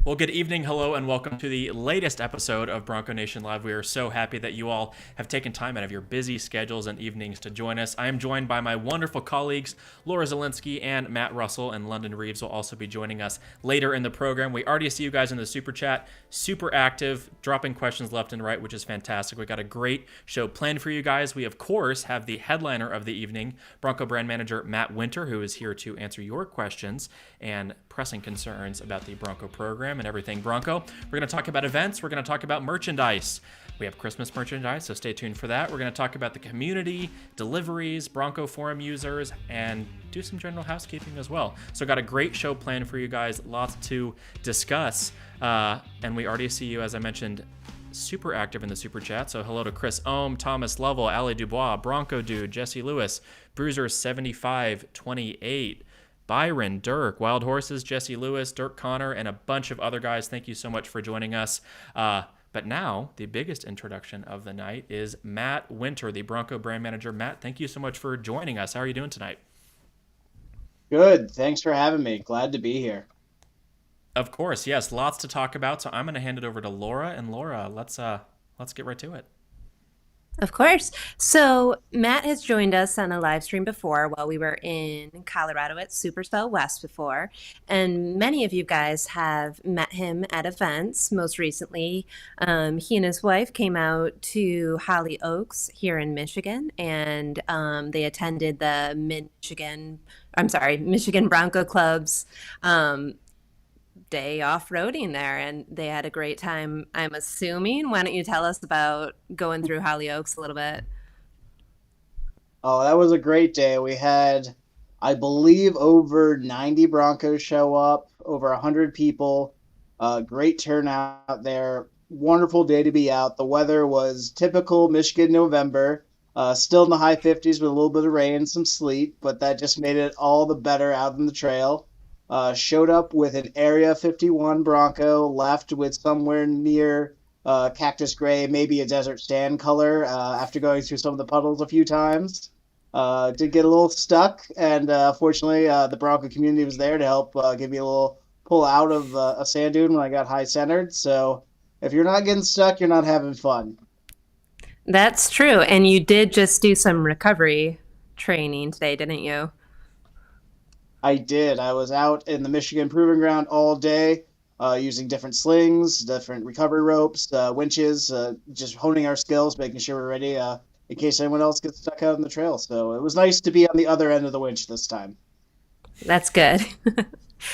Well, good evening, hello, and welcome to the latest episode of Bronco Nation Live. We are so happy that you all have taken time out of your busy schedules and evenings to join us. I am joined by my wonderful colleagues, Laura Zielinski and Matt Russell, and London Reeves will also be joining us later in the program. We already see you guys in the super chat, super active, dropping questions left and right, which is fantastic. We got a great show planned for you guys. We, of course, have the headliner of the evening, Bronco brand manager Matt Winter, who is here to answer your questions and pressing concerns about the Bronco program and everything Bronco. We're going to talk about events. We're going to talk about merchandise. We have Christmas merchandise, so stay tuned for that. We're going to talk about the community, deliveries, Bronco forum users, and do some general housekeeping as well. So got a great show planned for you guys, lots to discuss. And we already see you, as I mentioned, super active in the super chat. So hello to Chris Ohm, Thomas Lovell, Ali Dubois, Bronco Dude, Jesse Lewis, Bruiser 7528, Byron, Dirk, Wild Horses, Jesse Lewis, Dirk Connor, and a bunch of other guys. Thank you so much for joining us. But now, the biggest introduction of the night is Matt Winter, the Bronco brand manager. Matt, thank you so much for joining us. How are you doing tonight? Good. Thanks for having me. Glad to be here. Of course, yes. Lots to talk about. So I'm going to hand it over to Laura. And Laura, let's get right to it. Of course. So Matt has joined us on a live stream before while we were in Colorado at Supercell West before. And many of you guys have met him at events. Most recently, he and his wife came out to Holly Oaks here in Michigan, and they attended the Michigan Bronco Club's day off-roading there, and they had a great time, I'm assuming. Why don't you tell us about going through Holly Oaks a little bit? Oh, that was a great day. We had, I believe, over 90 Broncos show up, over 100 people. Great turnout there. Wonderful day to be out. The weather was typical Michigan November. Still in the high 50s with a little bit of rain and some sleet, but that just made it all the better out on the trail. Showed up with an Area 51 Bronco, left with somewhere near cactus gray, maybe a desert sand color after going through some of the puddles a few times. Did get a little stuck, and fortunately the Bronco community was there to help give me a little pull out of a sand dune when I got high centered. So if you're not getting stuck, you're not having fun. That's true. And you did just do some recovery training today, didn't you? I did. I was out in the Michigan Proving Ground all day using different slings, different recovery ropes, winches, just honing our skills, making sure we're ready in case anyone else gets stuck out on the trail. So it was nice to be on the other end of the winch this time. That's good.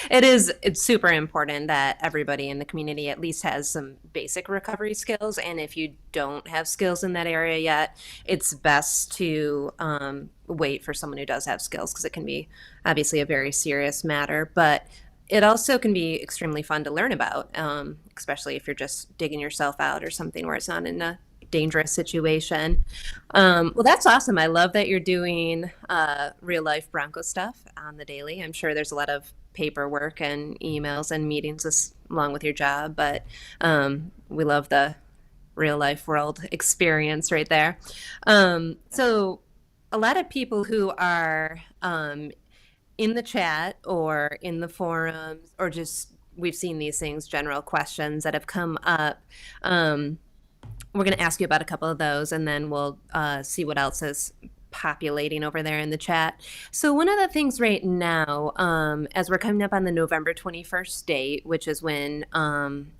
It's super important that everybody in the community at least has some basic recovery skills. And if you don't have skills in that area yet, it's best to wait for someone who does have skills, because it can be obviously a very serious matter. But it also can be extremely fun to learn about, especially if you're just digging yourself out or something where it's not in a dangerous situation. Well, that's awesome. I love that you're doing real life Bronco stuff on the daily. I'm sure there's a lot of paperwork and emails and meetings along with your job, but we love the real life world experience right there. So a lot of people who are in the chat or in the forums, or just we've seen these things, general questions that have come up. We're going to ask you about a couple of those, and then we'll see what else is populating over there in the chat. So one of the things right now, as we're coming up on the November 21st date, which is when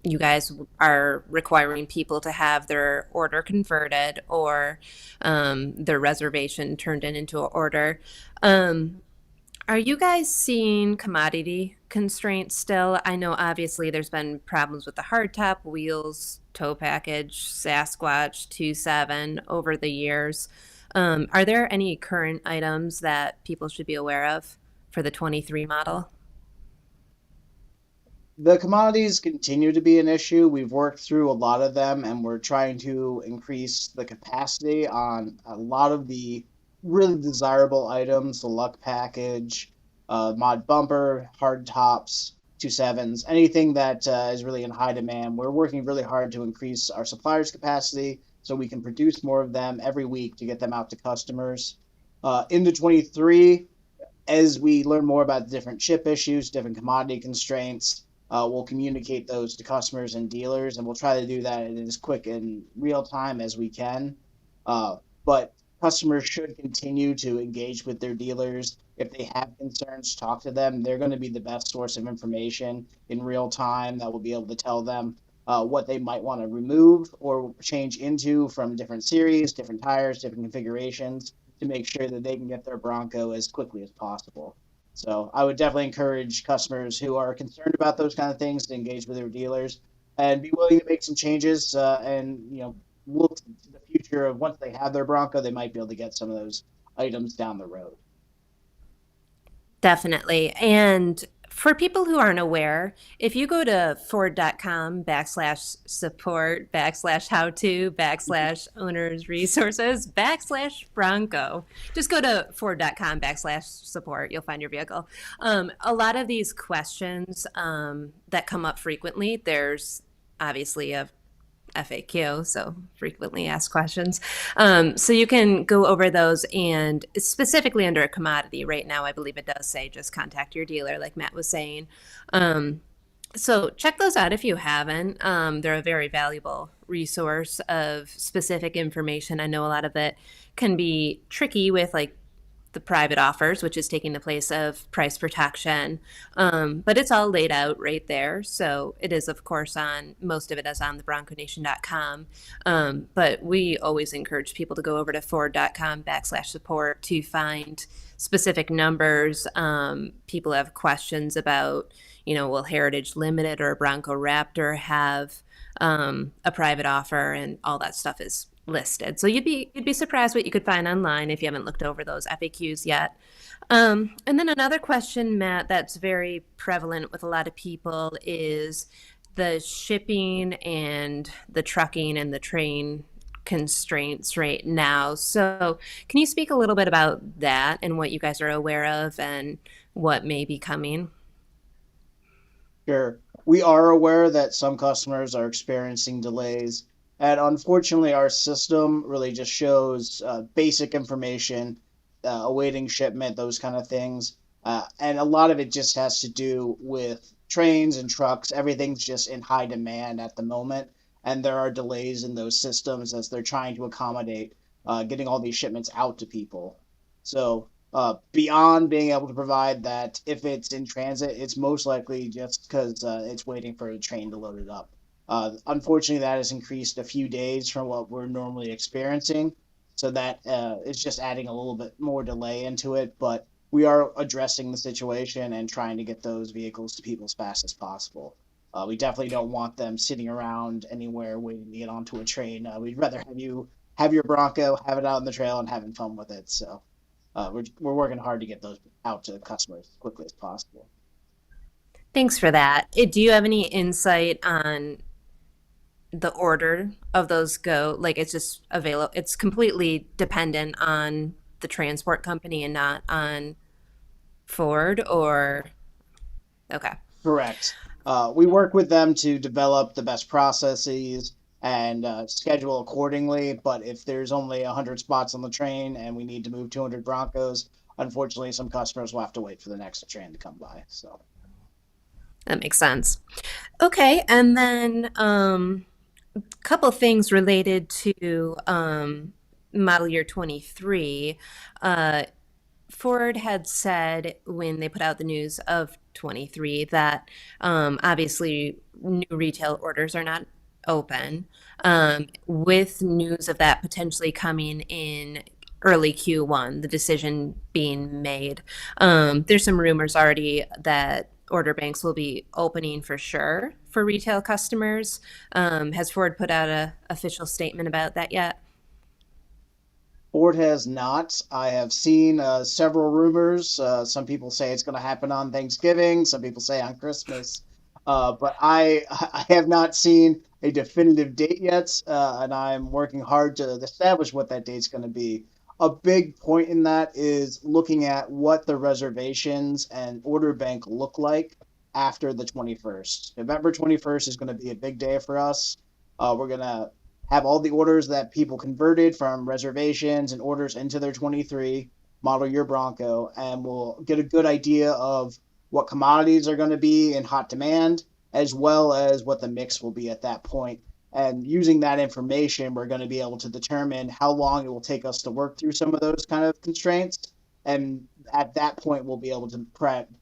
you guys are requiring people to have their order converted or their reservation turned into an order, are you guys seeing commodity constraints still? I know obviously there's been problems with the hardtop, wheels, tow package, Sasquatch, 2.7 over the years. Are there any current items that people should be aware of for the 23 model? The commodities continue to be an issue. We've worked through a lot of them, and we're trying to increase the capacity on a lot of the really desirable items, the luck package, mod bumper, hard tops, 2.7s, anything that is really in high demand. We're working really hard to increase our suppliers' capacity so we can produce more of them every week to get them out to customers. Into 23, as we learn more about the different chip issues, different commodity constraints, we'll communicate those to customers and dealers, and we'll try to do that in as quick and real time as we can. But customers should continue to engage with their dealers. If they have concerns, talk to them. They're going to be the best source of information in real time that will be able to tell them what they might want to remove or change into from different series, different tires, different configurations to make sure that they can get their Bronco as quickly as possible. So I would definitely encourage customers who are concerned about those kind of things to engage with their dealers and be willing to make some changes and look to the future of once they have their Bronco, they might be able to get some of those items down the road. Definitely. And for people who aren't aware, if you go to ford.com/support /how to/owners resources /Bronco, just go to ford.com/support. You'll find your vehicle. A lot of these questions that come up frequently, there's obviously a FAQ, so frequently asked questions. So you can go over those, and specifically under a commodity right now, I believe it does say just contact your dealer, like Matt was saying. So check those out if you haven't. They're a very valuable resource of specific information. I know a lot of it can be tricky with like the private offers, which is taking the place of price protection. But it's all laid out right there. So it is, of course, most of it is on the bronconation.com. But we always encourage people to go over to ford.com/support to find specific numbers. People have questions about, will Heritage Limited or Bronco Raptor have a private offer, and all that stuff is listed. So you'd be surprised what you could find online if you haven't looked over those FAQs yet. And then another question, Matt, that's very prevalent with a lot of people is the shipping and the trucking and the train constraints right now. So can you speak a little bit about that and what you guys are aware of and what may be coming? Sure. We are aware that some customers are experiencing delays. And unfortunately, our system really just shows basic information, awaiting shipment, those kind of things. And a lot of it just has to do with trains and trucks. Everything's just in high demand at the moment. And there are delays in those systems as they're trying to accommodate getting all these shipments out to people. So beyond being able to provide that, if it's in transit, it's most likely just because it's waiting for a train to load it up. Unfortunately, that has increased a few days from what we're normally experiencing. So that is just adding a little bit more delay into it. But we are addressing the situation and trying to get those vehicles to people as fast as possible. We definitely don't want them sitting around anywhere waiting to get onto a train. We'd rather have you have your Bronco, have it out on the trail, and having fun with it. So we're working hard to get those out to customers as quickly as possible. Thanks for that. Do you have any insight on the order of those go? Like it's just available, it's completely dependent on the transport company and not on Ford, or okay. Correct. We work with them to develop the best processes and schedule accordingly. But if there's only 100 spots on the train and we need to move 200 Broncos, unfortunately, some customers will have to wait for the next train to come by. So That makes sense. Okay, and then a couple things related to model year 23. Ford had said when they put out the news of 23 that obviously new retail orders are not open. With news of that potentially coming in early Q1, the decision being made. There's some rumors already that order banks will be opening for sure for retail customers. Has Ford put out an official statement about that yet? Ford has not. I have seen several rumors. Some people say it's going to happen on Thanksgiving. Some people say on Christmas. But I have not seen a definitive date yet, and I'm working hard to establish what that date's going to be. A big point in that is looking at what the reservations and order bank look like after the 21st. November 21st is going to be a big day for us. We're going to have all the orders that people converted from reservations and orders into their 23 model year Bronco, and we'll get a good idea of what commodities are going to be in hot demand as well as what the mix will be at that point. And using that information, we're going to be able to determine how long it will take us to work through some of those kind of constraints. And at that point, we'll be able to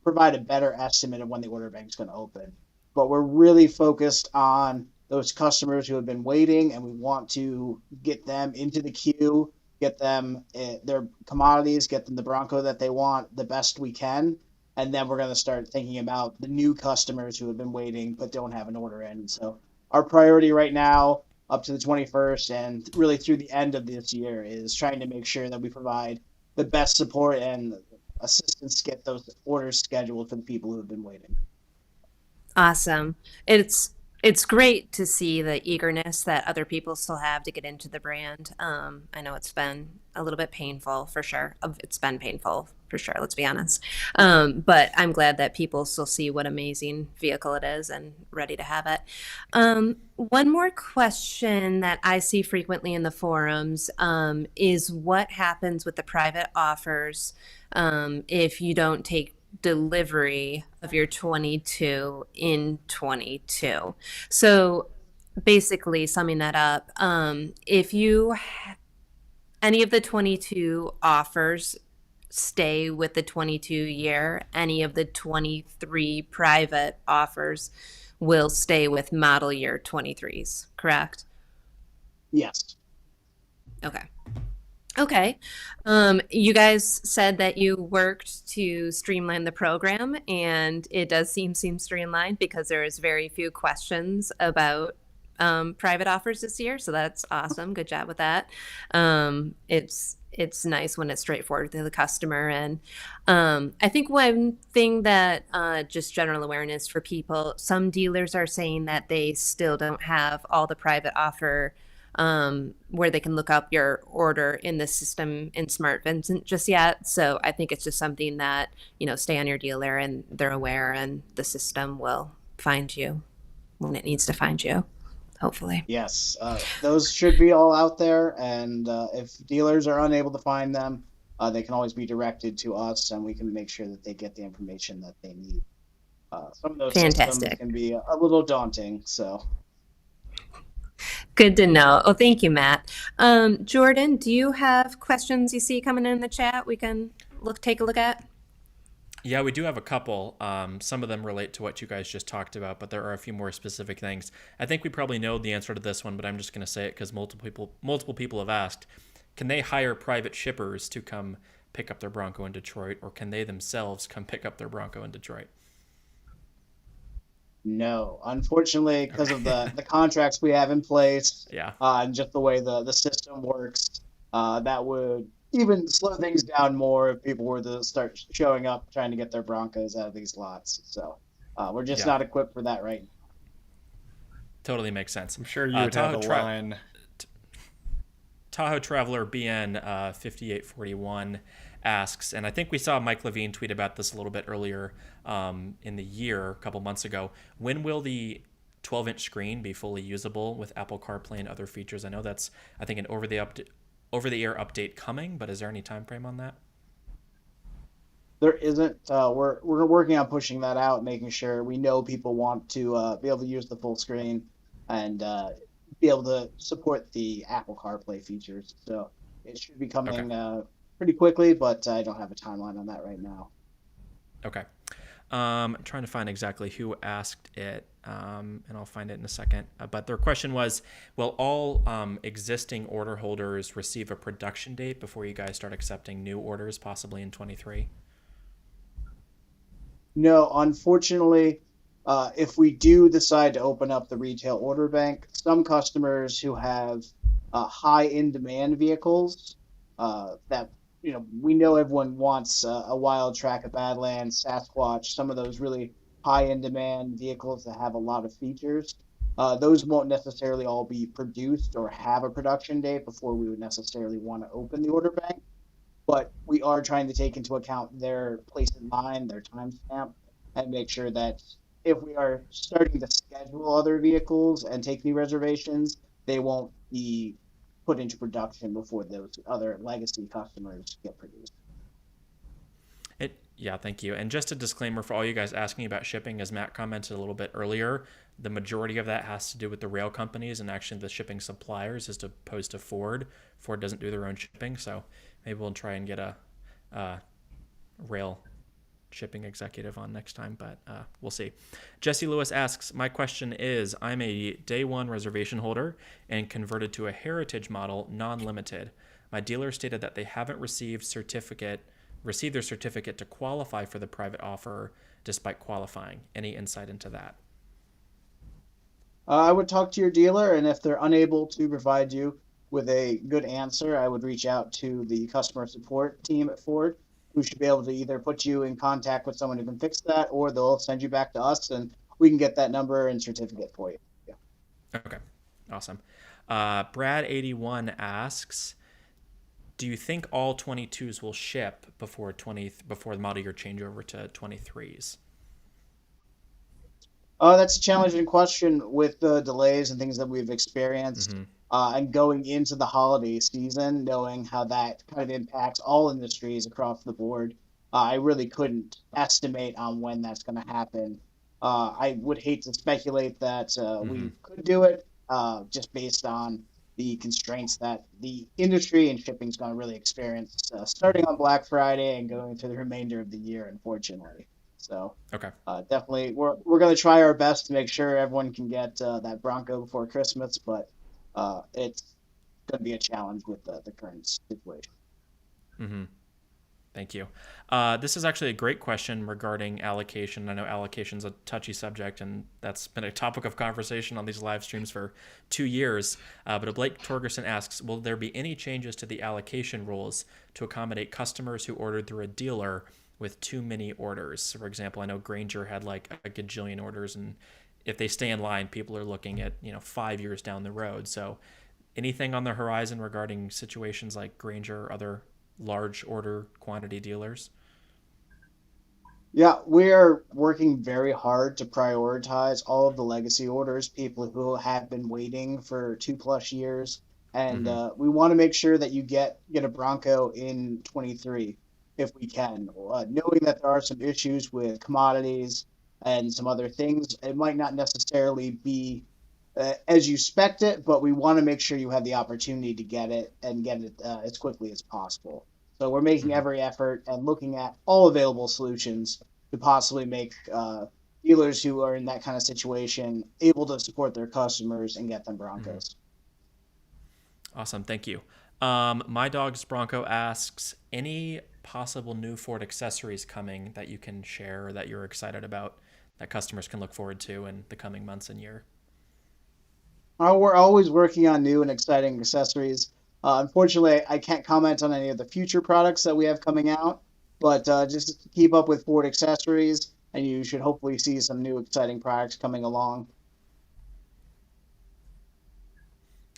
provide a better estimate of when the order bank is going to open. But we're really focused on those customers who have been waiting, and we want to get them into the queue, get them their commodities, get them the Bronco that they want the best we can. And then we're going to start thinking about the new customers who have been waiting but don't have an order in. So our priority right now, up to the 21st and really through the end of this year, is trying to make sure that we provide the best support and assistance to get those orders scheduled for the people who have been waiting. Awesome. It's great to see the eagerness that other people still have to get into the brand. I know it's been a little bit painful for sure. It's been painful for sure, let's be honest. But I'm glad that people still see what amazing vehicle it is and ready to have it. One more question that I see frequently in the forums is what happens with the private offers if you don't take delivery of your 22 in 22. So basically summing that up, if any of the 22 offers stay with the 22 year, any of the 23 private offers will stay with model year 23s, correct? Yes. Okay. Okay. You guys said that you worked to streamline the program, and it does seem streamlined because there is very few questions about private offers this year. So that's awesome. Good job with that. It's nice when it's straightforward to the customer. And I think one thing that just general awareness for people, some dealers are saying that they still don't have all the private offer where they can look up your order in the system in Smart Vincent just yet. So I think it's just something that, stay on your dealer and they're aware, and the system will find you when it needs to find you, hopefully. Yes. Those should be all out there. And if dealers are unable to find them, they can always be directed to us, and we can make sure that they get the information that they need. Some of those systems can be a little daunting, so. Good to know. Oh, thank you, Matt. Jordan, do you have questions you see coming in the chat we can take a look at? Yeah, we do have a couple. Some of them relate to what you guys just talked about, but there are a few more specific things. I think we probably know the answer to this one, but I'm just going to say it because multiple people have asked. Can they hire private shippers to come pick up their Bronco in Detroit, or can they themselves come pick up their Bronco in Detroit? No, unfortunately, because of the contracts we have in place, Yeah. And just the way the system works, that would even slow things down more if people were to start showing up trying to get their Broncos out of these lots. So we're just not equipped for that right now. Totally makes sense. I'm sure you would have a line. Tahoe Traveler BN 5841 asks, and I think we saw Mike Levine tweet about this a little bit earlier in the year, a couple months ago. When will the 12-inch screen be fully usable with Apple CarPlay and other features? I know that's, I think, an over-the-air update coming, but is there any time frame on that? There isn't. We're working on pushing that out, making sure we know people want to be able to use the full screen and be able to support the Apple CarPlay features. So it should be coming pretty quickly, but I don't have a timeline on that right now. Okay. I'm trying to find exactly who asked it, and I'll find it in a second. But their question was, will all existing order holders receive a production date before you guys start accepting new orders, possibly in 23? No, unfortunately, if we do decide to open up the retail order bank, some customers who have high in-demand vehicles that we know everyone wants a Wild Track, a Badlands, Sasquatch, some of those really high in-demand vehicles that have a lot of features. Those won't necessarily all be produced or have a production date before we would necessarily want to open the order bank. But we are trying to take into account their place in line, their timestamp, and make sure that if we are starting to schedule other vehicles and take new reservations, they won't be put into production before those other legacy customers get produced. Yeah, thank you. And just a disclaimer for all you guys asking about shipping, as Matt commented a little bit earlier, the majority of that has to do with the rail companies and actually the shipping suppliers as opposed to Ford. Ford doesn't do their own shipping, so maybe we'll try and get a rail shipping executive on next time, but we'll see. Jesse Lewis asks, my question is, I'm a day one reservation holder and converted to a heritage model non-limited. My dealer stated that they haven't received their certificate to qualify for the private offer despite qualifying. Any insight into that? I would talk to your dealer, and if they're unable to provide you with a good answer, I would reach out to the customer support team at Ford, who should be able to either put you in contact with someone who can fix that, or they'll send you back to us, and we can get that number and certificate for you. Yeah. Okay, awesome. Brad81 asks, do you think all 22s will ship before the model year changeover to 23s? That's a challenging question with the delays and things that we've experienced, Mm-hmm. and going into the holiday season, knowing how that kind of impacts all industries across the board. I really couldn't estimate on when that's going to happen. I would hate to speculate that Mm-hmm. we could do it, just based on the constraints that the industry and shipping is going to really experience, starting on Black Friday and going through the remainder of the year, unfortunately. So Okay. definitely, we're going to try our best to make sure everyone can get that Bronco before Christmas, but it's going to be a challenge with the current situation. Mm-hmm. Thank you. This is actually a great question regarding allocation. I know allocation is a touchy subject, and that's been a topic of conversation on these live streams for 2 years. But Blake Torgerson asks, will there be any changes to the allocation rules to accommodate customers who ordered through a dealer with too many orders? So for example, I know Grainger had like a gajillion orders, and if they stay in line, people are looking at 5 years down the road. So anything on the horizon regarding situations like Grainger or other large order quantity dealers? Yeah, we are working very hard to prioritize all of the legacy orders, people who have been waiting for 2+ years, and Mm-hmm. we want to make sure that you get a Bronco in 23 if we can. Knowing that there are some issues with commodities and some other things, it might not necessarily be as you expect it, but we want to make sure you have the opportunity to get it and get it as quickly as possible. So we're making Mm-hmm. every effort and looking at all available solutions to possibly make dealers who are in that kind of situation able to support their customers and get them Mm-hmm. Broncos. Awesome. Thank you. My dog's Bronco asks, any possible new Ford accessories coming that you can share or that you're excited about that customers can look forward to in the coming months and year? We're always working on new and exciting accessories. Unfortunately, I can't comment on any of the future products that we have coming out, but just keep up with Ford accessories, and you should hopefully see some new exciting products coming along.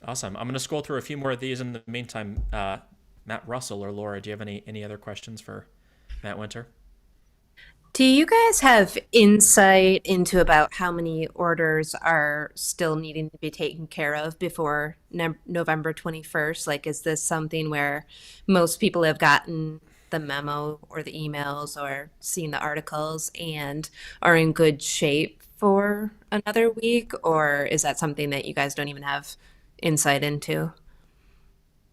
Awesome. I'm going to scroll through a few more of these in the meantime. Matt Russell or Laura, do you have any other questions for Matt Winter? Do you guys have insight into about how many orders are still needing to be taken care of before November 21st? Like, is this something where most people have gotten the memo or the emails or seen the articles and are in good shape for another week? Or is that something that you guys don't even have insight into?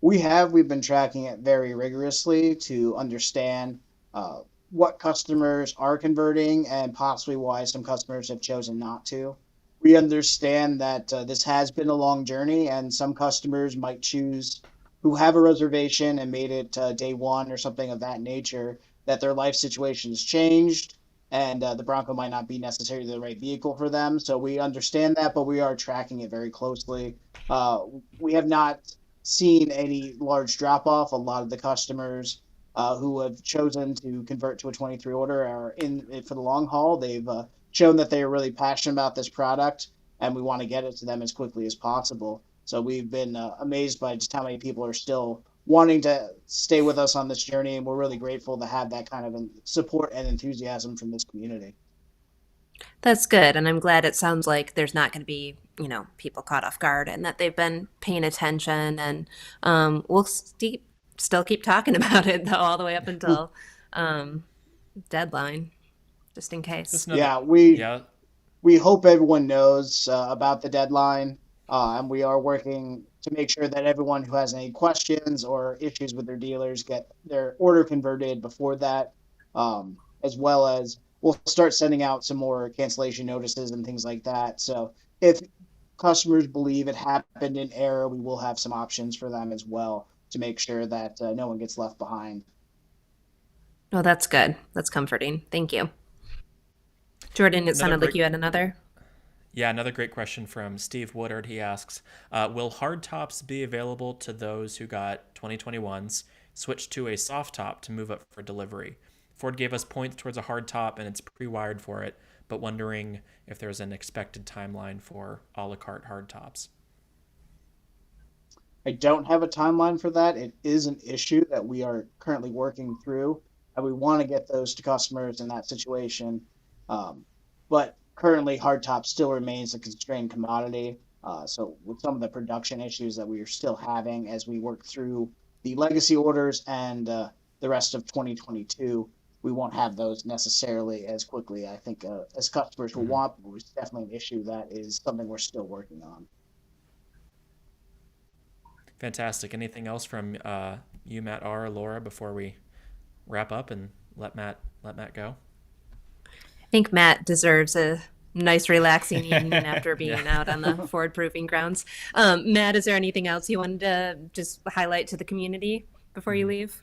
We've been tracking it very rigorously to understand uh, what customers are converting and possibly why some customers have chosen not to. We understand that this has been a long journey, and some customers might choose who have a reservation and made it day one or something of that nature, that their life situation has changed and the Bronco might not be necessarily the right vehicle for them. So we understand that, but we are tracking it very closely. Uh, we have not seen any large drop off. A lot of the customers who have chosen to convert to a 23 order are in it for the long haul. They've shown that they are really passionate about this product, and we want to get it to them as quickly as possible. So we've been amazed by just how many people are still wanting to stay with us on this journey, and we're really grateful to have that kind of support and enthusiasm from this community. That's good. And I'm glad it sounds like there's not going to be, people caught off guard and that they've been paying attention. And we'll still keep talking about it, though, all the way up until um, deadline, just in case. Just know that, Yeah, we yeah, we hope everyone knows about the deadline, and we are working to make sure that everyone who has any questions or issues with their dealers get their order converted before that, as well as we'll start sending out some more cancellation notices and things like that. So if customers believe it happened in error, we will have some options for them as well to make sure that no one gets left behind. Oh, that's good. That's comforting. Thank you. Jordan, it another sounded like great you had another. Yeah, another great question from Steve Woodard. He asks, will hard tops be available to those who got 2021s, switch to a soft top to move up for delivery? Ford gave us points towards a hard top and it's pre-wired for it, but wondering if there's an expected timeline for a la carte hard tops. I don't have a timeline for that. It is an issue that we are currently working through, and we want to get those to customers in that situation. Um, but currently, hardtop still remains a constrained commodity. So, with some of the production issues that we are still having as we work through the legacy orders and the rest of 2022, we won't have those necessarily as quickly. I think as customers will Mhm. want, but it's definitely an issue that is something we're still working on. Fantastic. Anything else from you, Matt R, or Laura, before we wrap up and let Matt go? I think Matt deserves a nice, relaxing evening after Yeah. being out on the Ford proofing grounds. Matt, is there anything else you wanted to just highlight to the community before you leave?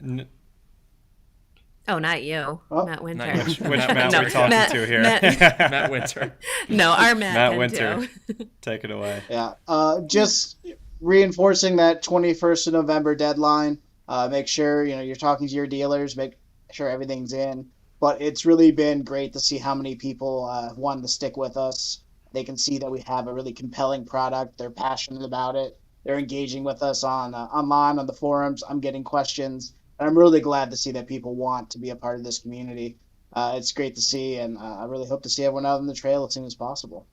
Oh, not you, Oh, Matt Not Winter. you. Which Matt No, we're talking Matt- to here? Matt- Matt Winter. No, our Matt, Matt can Winter. too. Take it away. Yeah, just reinforcing that 21st of November deadline. Make sure you're talking to your dealers. Make sure everything's in. But it's really been great to see how many people wanted to stick with us. They can see that we have a really compelling product. They're passionate about it. They're engaging with us on online on the forums. I'm getting questions, and I'm really glad to see that people want to be a part of this community. It's great to see, and I really hope to see everyone out on the trail as soon as possible.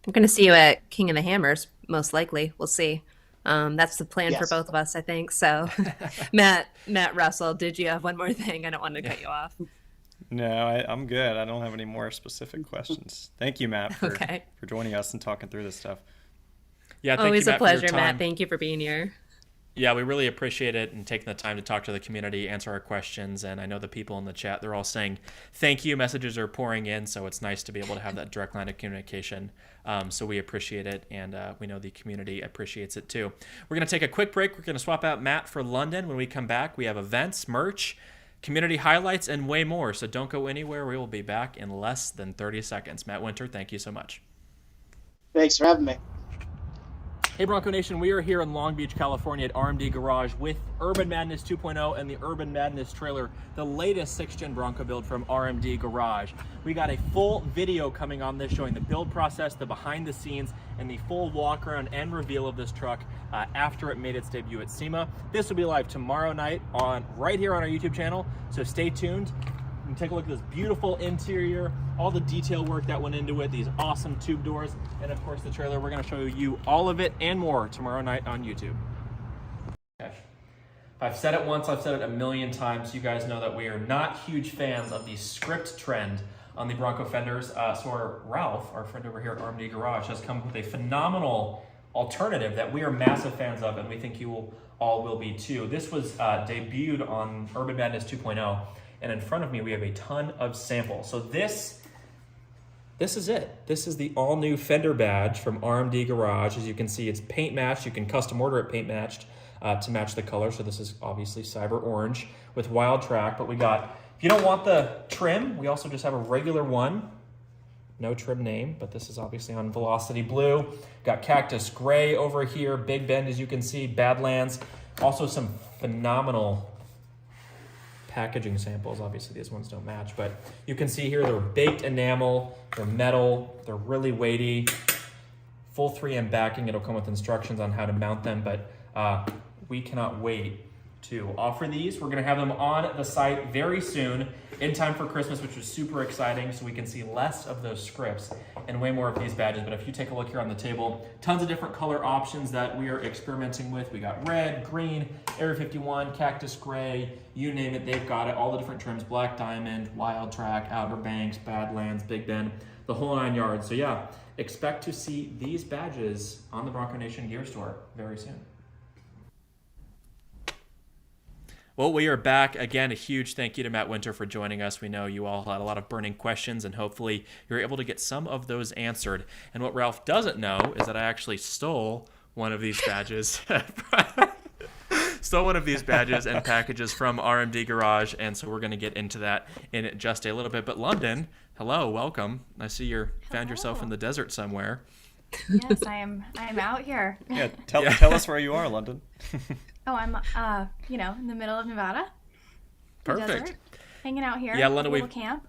I'm going to see you at King of the Hammers, most likely. We'll see. That's the plan for Yes. both of us, I think. So, Matt Russell, did you have one more thing? I don't want to cut you off. No, I'm good. I don't have any more specific questions. Thank you, Matt, Okay. for joining us and talking through this stuff. Yeah, thank Always you, a Matt, for your pleasure, time. Matt. Thank you for being here. Yeah, we really appreciate it and taking the time to talk to the community, answer our questions. And I know the people in the chat, they're all saying thank you. Messages are pouring in, so it's nice to be able to have that direct line of communication. So we appreciate it, and we know the community appreciates it too. We're going to take a quick break. We're going to swap out Matt for London. When we come back, we have events, merch, community highlights, and way more. So don't go anywhere. We will be back in less than 30 seconds. Matt Winter, thank you so much. Thanks for having me. Hey Bronco Nation, we are here in Long Beach, California at RMD Garage with Urban Madness 2.0 and the Urban Madness trailer, the latest 6th-gen Bronco build from RMD Garage. We got a full video coming on this showing the build process, the behind the scenes, and the full walk around and reveal of this truck after it made its debut at SEMA. This will be live tomorrow night right here on our YouTube channel, so stay tuned. You can take a look at this beautiful interior, all the detail work that went into it, these awesome tube doors, and of course the trailer. We're going to show you all of it and more tomorrow night on YouTube. Okay. I've said it once, I've said it a million times. You guys know that we are not huge fans of the script trend on the Bronco fenders. So Ralph, our friend over here at RMD Garage, has come up with a phenomenal alternative that we are massive fans of, and we think you all will be too. This was debuted on Urban Madness 2.0. And in front of me, we have a ton of samples. So this is it. This is the all-new Fender badge from RMD Garage. As you can see, it's paint matched. You can custom order it paint matched to match the color. So this is obviously Cyber Orange with Wild Track. But we got, if you don't want the trim, we also just have a regular one. No trim name, but this is obviously on Velocity Blue. Got Cactus Gray over here. Big Bend, as you can see. Badlands. Also some phenomenal packaging samples. Obviously these ones don't match, but you can see here they're baked enamel, they're metal, they're really weighty, full 3M backing. It'll come with instructions on how to mount them, but we cannot wait to offer these. We're gonna have them on the site very soon in time for Christmas, which is super exciting, so we can see less of those scripts and way more of these badges, but if you take a look here on the table, tons of different color options that we are experimenting with. We got red, green, Area 51, cactus gray, you name it, they've got it. All the different trims, Black Diamond, Wild Track, Outer Banks, Badlands, Big Bend, the whole 9 yards. So yeah, expect to see these badges on the Bronco Nation gear store very soon. Well, we are back. Again, a huge thank you to Matt Winter for joining us. We know you all had a lot of burning questions, and hopefully you're able to get some of those answered. And what Ralph doesn't know is that I actually stole one of these badges. Stole one of these badges and packages from RMD Garage, and so we're going to get into that in just a little bit. But London, hello, welcome. I see you found yourself in the desert somewhere. Yes, I am out here. Yeah, tell us where you are, London. Oh, I'm in the middle of Nevada. Perfect. Desert, hanging out here. Yeah, London, we've camp.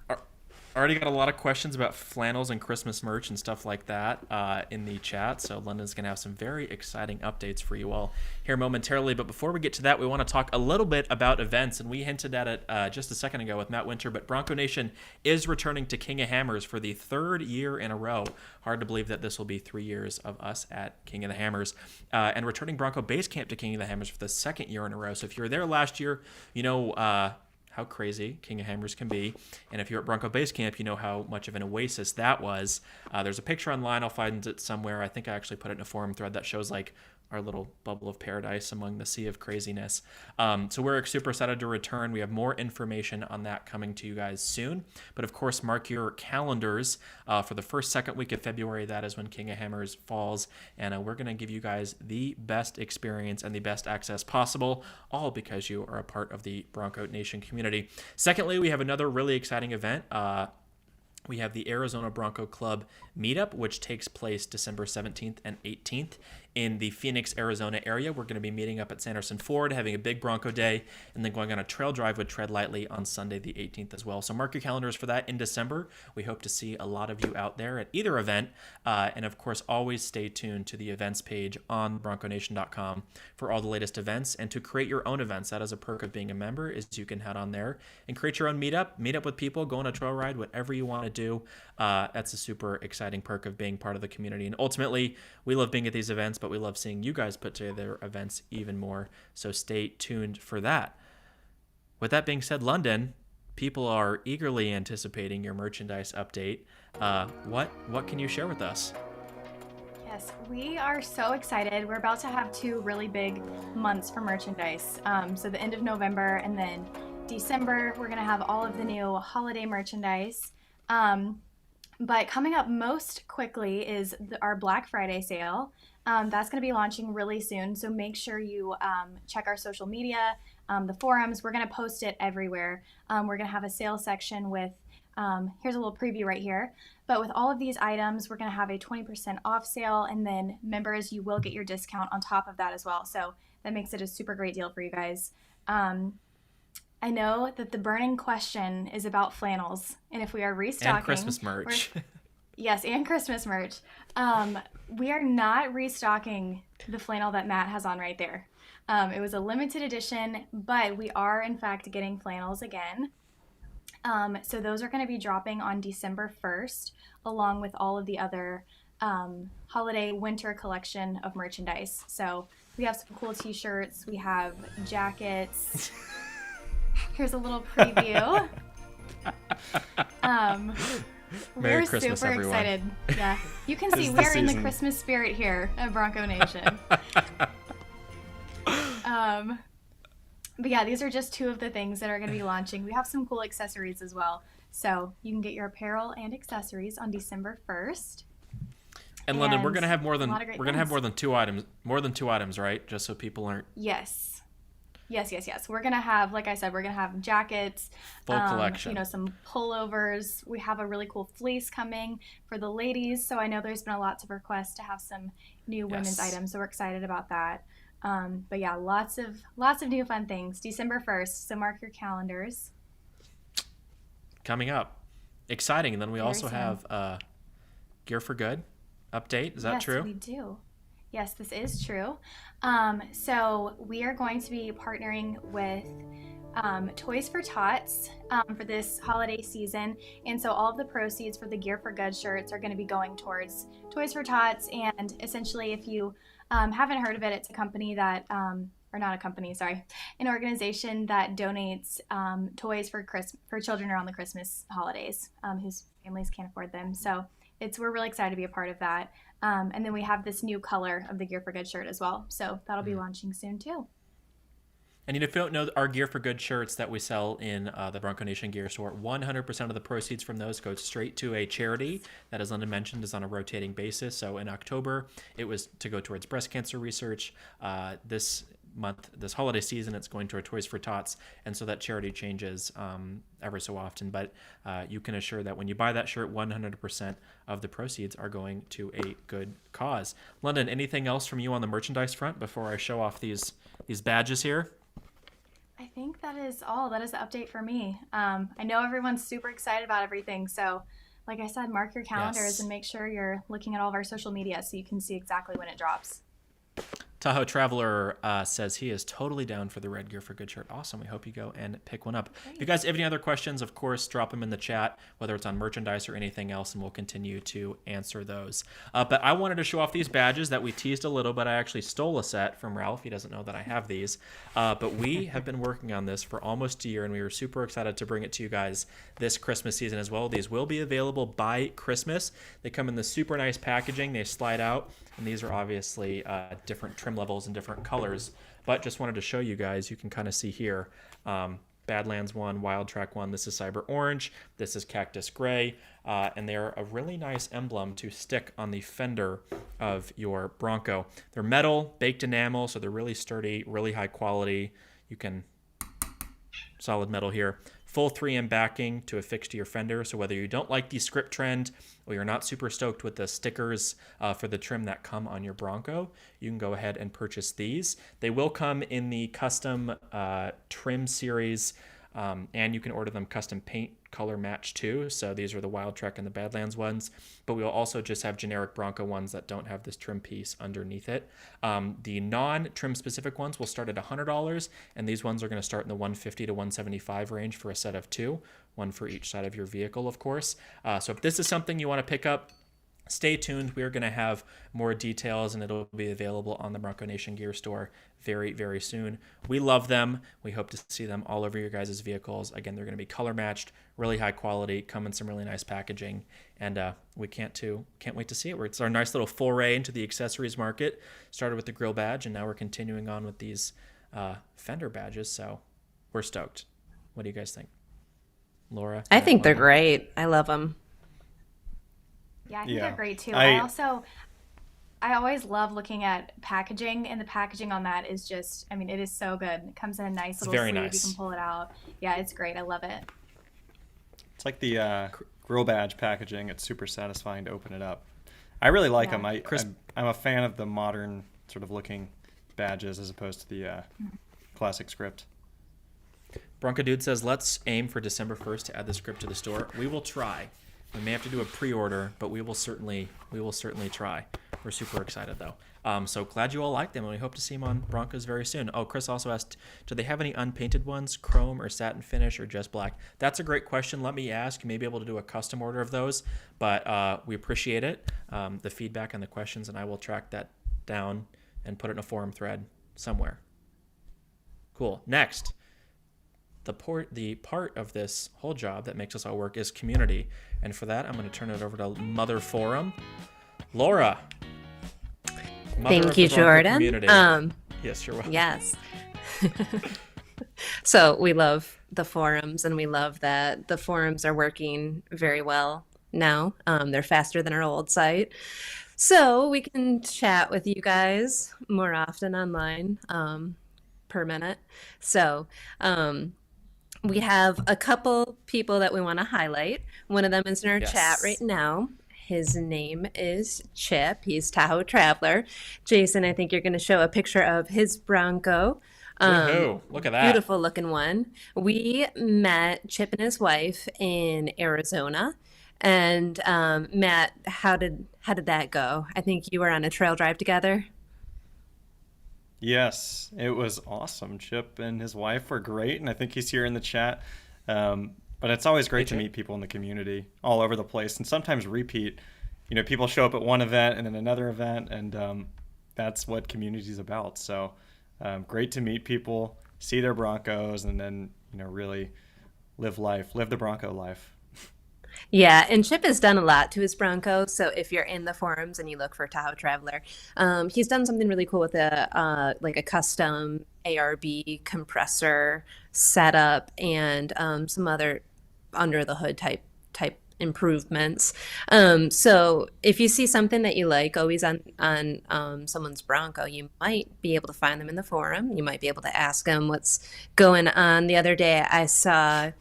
Already got a lot of questions about flannels and Christmas merch and stuff like that in the chat. So London's going to have some very exciting updates for you all here momentarily. But before we get to that, we want to talk a little bit about events. And we hinted at it just a second ago with Matt Winter. But Bronco Nation is returning to King of Hammers for the 3rd year in a row. Hard to believe that this will be 3 years of us at King of the Hammers. And returning Bronco Base Camp to King of the Hammers for the 2nd year in a row. So if you were there last year, you know how crazy King of Hammers can be. And if you're at Bronco Base Camp, you know how much of an oasis that was. There's a picture online. I'll find it somewhere. I think I actually put it in a forum thread that shows like our little bubble of paradise among the sea of craziness. So we're super excited to return. We have more information on that coming to you guys soon. But of course, mark your calendars for the second week of February. That is when King of Hammers falls. And we're going to give you guys the best experience and the best access possible, all because you are a part of the Bronco Nation community. Secondly, we have another really exciting event. We have the Arizona Bronco Club meetup, which takes place December 17th and 18th in the Phoenix, Arizona area. We're going to be meeting up at Sanderson Ford, having a big Bronco day, and then going on a trail drive with Tread Lightly on Sunday the 18th as well. So mark your calendars for that in December. We hope to see a lot of you out there at either event. And of course, always stay tuned to the events page on bronconation.com for all the latest events and to create your own events. That is a perk of being a member, is you can head on there and create your own meet up with people, go on a trail ride, whatever you want to do. That's a super exciting perk of being part of the community. And ultimately, we love being at these events, but we love seeing you guys put together events even more. So stay tuned for that. With that being said, London, people are eagerly anticipating your merchandise update. What can you share with us? Yes, we are so excited. We're about to have 2 really big months for merchandise. So the end of November and then December, we're going to have all of the new holiday merchandise. But coming up most quickly is our Black Friday sale. That's going to be launching really soon, so make sure you check our social media, the forums. We're going to post it everywhere. We're going to have a sales section with, here's a little preview right here, but with all of these items, we're going to have a 20% off sale, and then members, you will get your discount on top of that as well. So that makes it a super great deal for you guys. I know that the burning question is about flannels, and if we are restocking. And Christmas merch. Yes, and Christmas merch. We are not restocking the flannel that Matt has on right there. It was a limited edition, but we are in fact getting flannels again. So those are going to be dropping on December 1st, along with all of the other holiday winter collection of merchandise. So we have some cool t-shirts, we have jackets. Here's a little preview. Merry We're Christmas, super everyone. excited. Yeah, you can see we're in the Christmas spirit here at Bronco Nation. But yeah, these are just 2 of the things that are going to be launching. We have some cool accessories as well. So you can get your apparel and accessories on December 1st. And London, we're gonna have more than 2 items, right? Just so people aren't. Yes. We're gonna have, like I said, we're gonna have jackets, Full collection. Some pullovers. We have a really cool fleece coming for the ladies. So I know there's been lots of requests to have some new women's items. So we're excited about that. But yeah, lots of new fun things. December 1st. So mark your calendars. Coming up, exciting. And then we also have Gear for Good update. Is that true? Yes, we do. Yes, this is true. So we are going to be partnering with Toys for Tots for this holiday season. And so all of the proceeds for the Gear for Good shirts are going to be going towards Toys for Tots. And essentially, if you haven't heard of it, it's a company that, or not a company, sorry, an organization that donates toys for children around the Christmas holidays whose families can't afford them. So we're really excited to be a part of that. And then we have this new color of the Gear for Good shirt as well. So that'll be launching soon too. And if you don't know, our Gear for Good shirts that we sell in the Bronco Nation gear store, 100% of the proceeds from those go straight to a charity that, as Linda mentioned, is on a rotating basis. So in October, it was to go towards breast cancer research. This month, this holiday season, it's going to our Toys for Tots. And so that charity changes ever so often. But you can assure that when you buy that shirt, 100% of the proceeds are going to a good cause. London, anything else from you on the merchandise front before I show off these badges here? I think that is all. That is the update for me. I know everyone's super excited about everything. So like I said, mark your calendars and make sure you're looking at all of our social media so you can see exactly when it drops. Tahoe Traveler says he is totally down for the red Gear for Good shirt. Awesome. We hope you go and pick one up. If you guys have any other questions, of course, drop them in the chat, whether it's on merchandise or anything else, and we'll continue to answer those. But I wanted to show off these badges that we teased a little, but I actually stole a set from Ralph. He doesn't know that I have these. But we have been working on this for almost a year, and we were super excited to bring it to you guys this Christmas season as well. These will be available by Christmas. They come in the super nice packaging. They slide out. And these are obviously different trim levels and different colors. But just wanted to show you guys, you can kind of see here, Badlands 1, Wild Track 1, this is Cyber Orange, this is Cactus Gray, and they're a really nice emblem to stick on the fender of your Bronco. They're metal, baked enamel, so they're really sturdy, really high quality. You can, solid metal here. Full 3M backing to affix to your fender, so whether you don't like the script trend or you're not super stoked with the stickers for the trim that come on your Bronco, you can go ahead and purchase these. They will come in the custom trim series, and you can order them custom paint color match too. So these are the Wild Trek and the Badlands ones, but we will also just have generic Bronco ones that don't have this trim piece underneath it. The non-trim specific ones will start at $100, and these ones are going to start in the $150 to $175 range for a set of two, one for each side of your vehicle, of course. So if this is something you want to pick up, stay tuned. We're going to have more details, and it'll be available on the Bronco Nation gear store very, very soon. We love them. We hope to see them all over your guys' vehicles. Again, they're going to be color matched, really high quality, come in some really nice packaging, and we can't wait to see it. It's our nice little foray into the accessories market. Started with the grill badge, and now we're continuing on with these fender badges, so we're stoked. What do you guys think? Laura? I think they're great. I love them. Yeah, I think they're great too. I always love looking at packaging, and the packaging on that is just, I mean, it is so good. It comes in a nice little sleeve. Nice. You can pull it out. Yeah, it's great. I love it. It's like the grill badge packaging. It's super satisfying to open it up. I really like them. I'm a fan of the modern sort of looking badges as opposed to the classic script. Bronco Dude says, let's aim for December 1st to add the script to the store. We will try. We may have to do a pre-order, but we will certainly try. We're super excited though. So glad you all like them, and we hope to see them on Broncos very soon. Oh, Chris also asked, do they have any unpainted ones, chrome or satin finish or just black? That's a great question. Let me ask. You may be able to do a custom order of those, but we appreciate it, the feedback and the questions, and I will track that down and put it in a forum thread somewhere. Cool. Next. The part of this whole job that makes us all work is community. And for that, I'm going to turn it over to Mother Forum. Laura. Thank you, Jordan. Yes, you're welcome. Yes. So we love the forums, and we love that the forums are working very well now. They're faster than our old site. So we can chat with you guys more often online per minute. So we have a couple people that we want to highlight. One of them is in our chat right now. His name is Chip. He's Tahoe Traveler. Jason, I think you're going to show a picture of his Bronco. Look at that. Beautiful looking one. We met Chip and his wife in Arizona. And Matt, how did that go? I think you were on a trail drive together. Yes, it was awesome. Chip and his wife were great, and I think he's here in the chat. But it's always great to meet people in the community all over the place, and sometimes repeat. People show up at one event and then another event, and that's what community is about. So great to meet people, see their Broncos, and then really live the Bronco life. Yeah, and Chip has done a lot to his Bronco. So if you're in the forums and you look for Tahoe Traveler, he's done something really cool with a custom ARB compressor setup and some other under the hood type improvements. So if you see something that you like always on someone's Bronco, you might be able to find them in the forum. You might be able to ask them what's going on. The other day I saw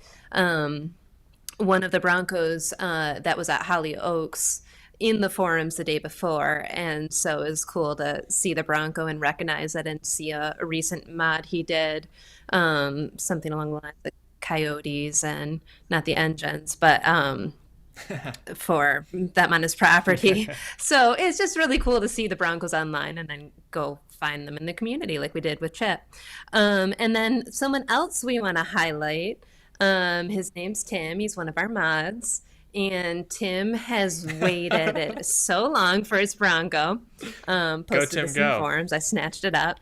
one of the Broncos that was at Holly Oaks in the forums the day before, and so it was cool to see the Bronco and recognize it and see a recent mod he did, something along the lines of coyotes and not the engines, but for them on his property. So it's just really cool to see the Broncos online and then go find them in the community like we did with Chip. And then someone else we want to highlight, his name's Tim. He's one of our mods. And Tim has waited so long for his Bronco. Posted Tim, this in forums. I snatched it up.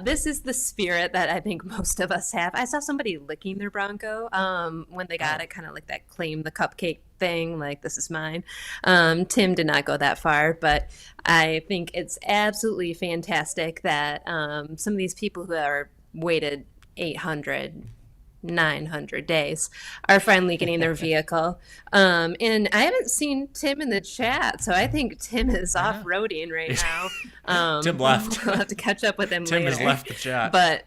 This is the spirit that I think most of us have. I saw somebody licking their Bronco when they got it, kind of like that claim the cupcake thing, like this is mine. Tim did not go that far, but I think it's absolutely fantastic that some of these people who are waited 900 days are finally getting their vehicle. And I haven't seen Tim in the chat, so I think Tim is off-roading right now. Tim left. We'll have to catch up with him Tim later. has left the chat. But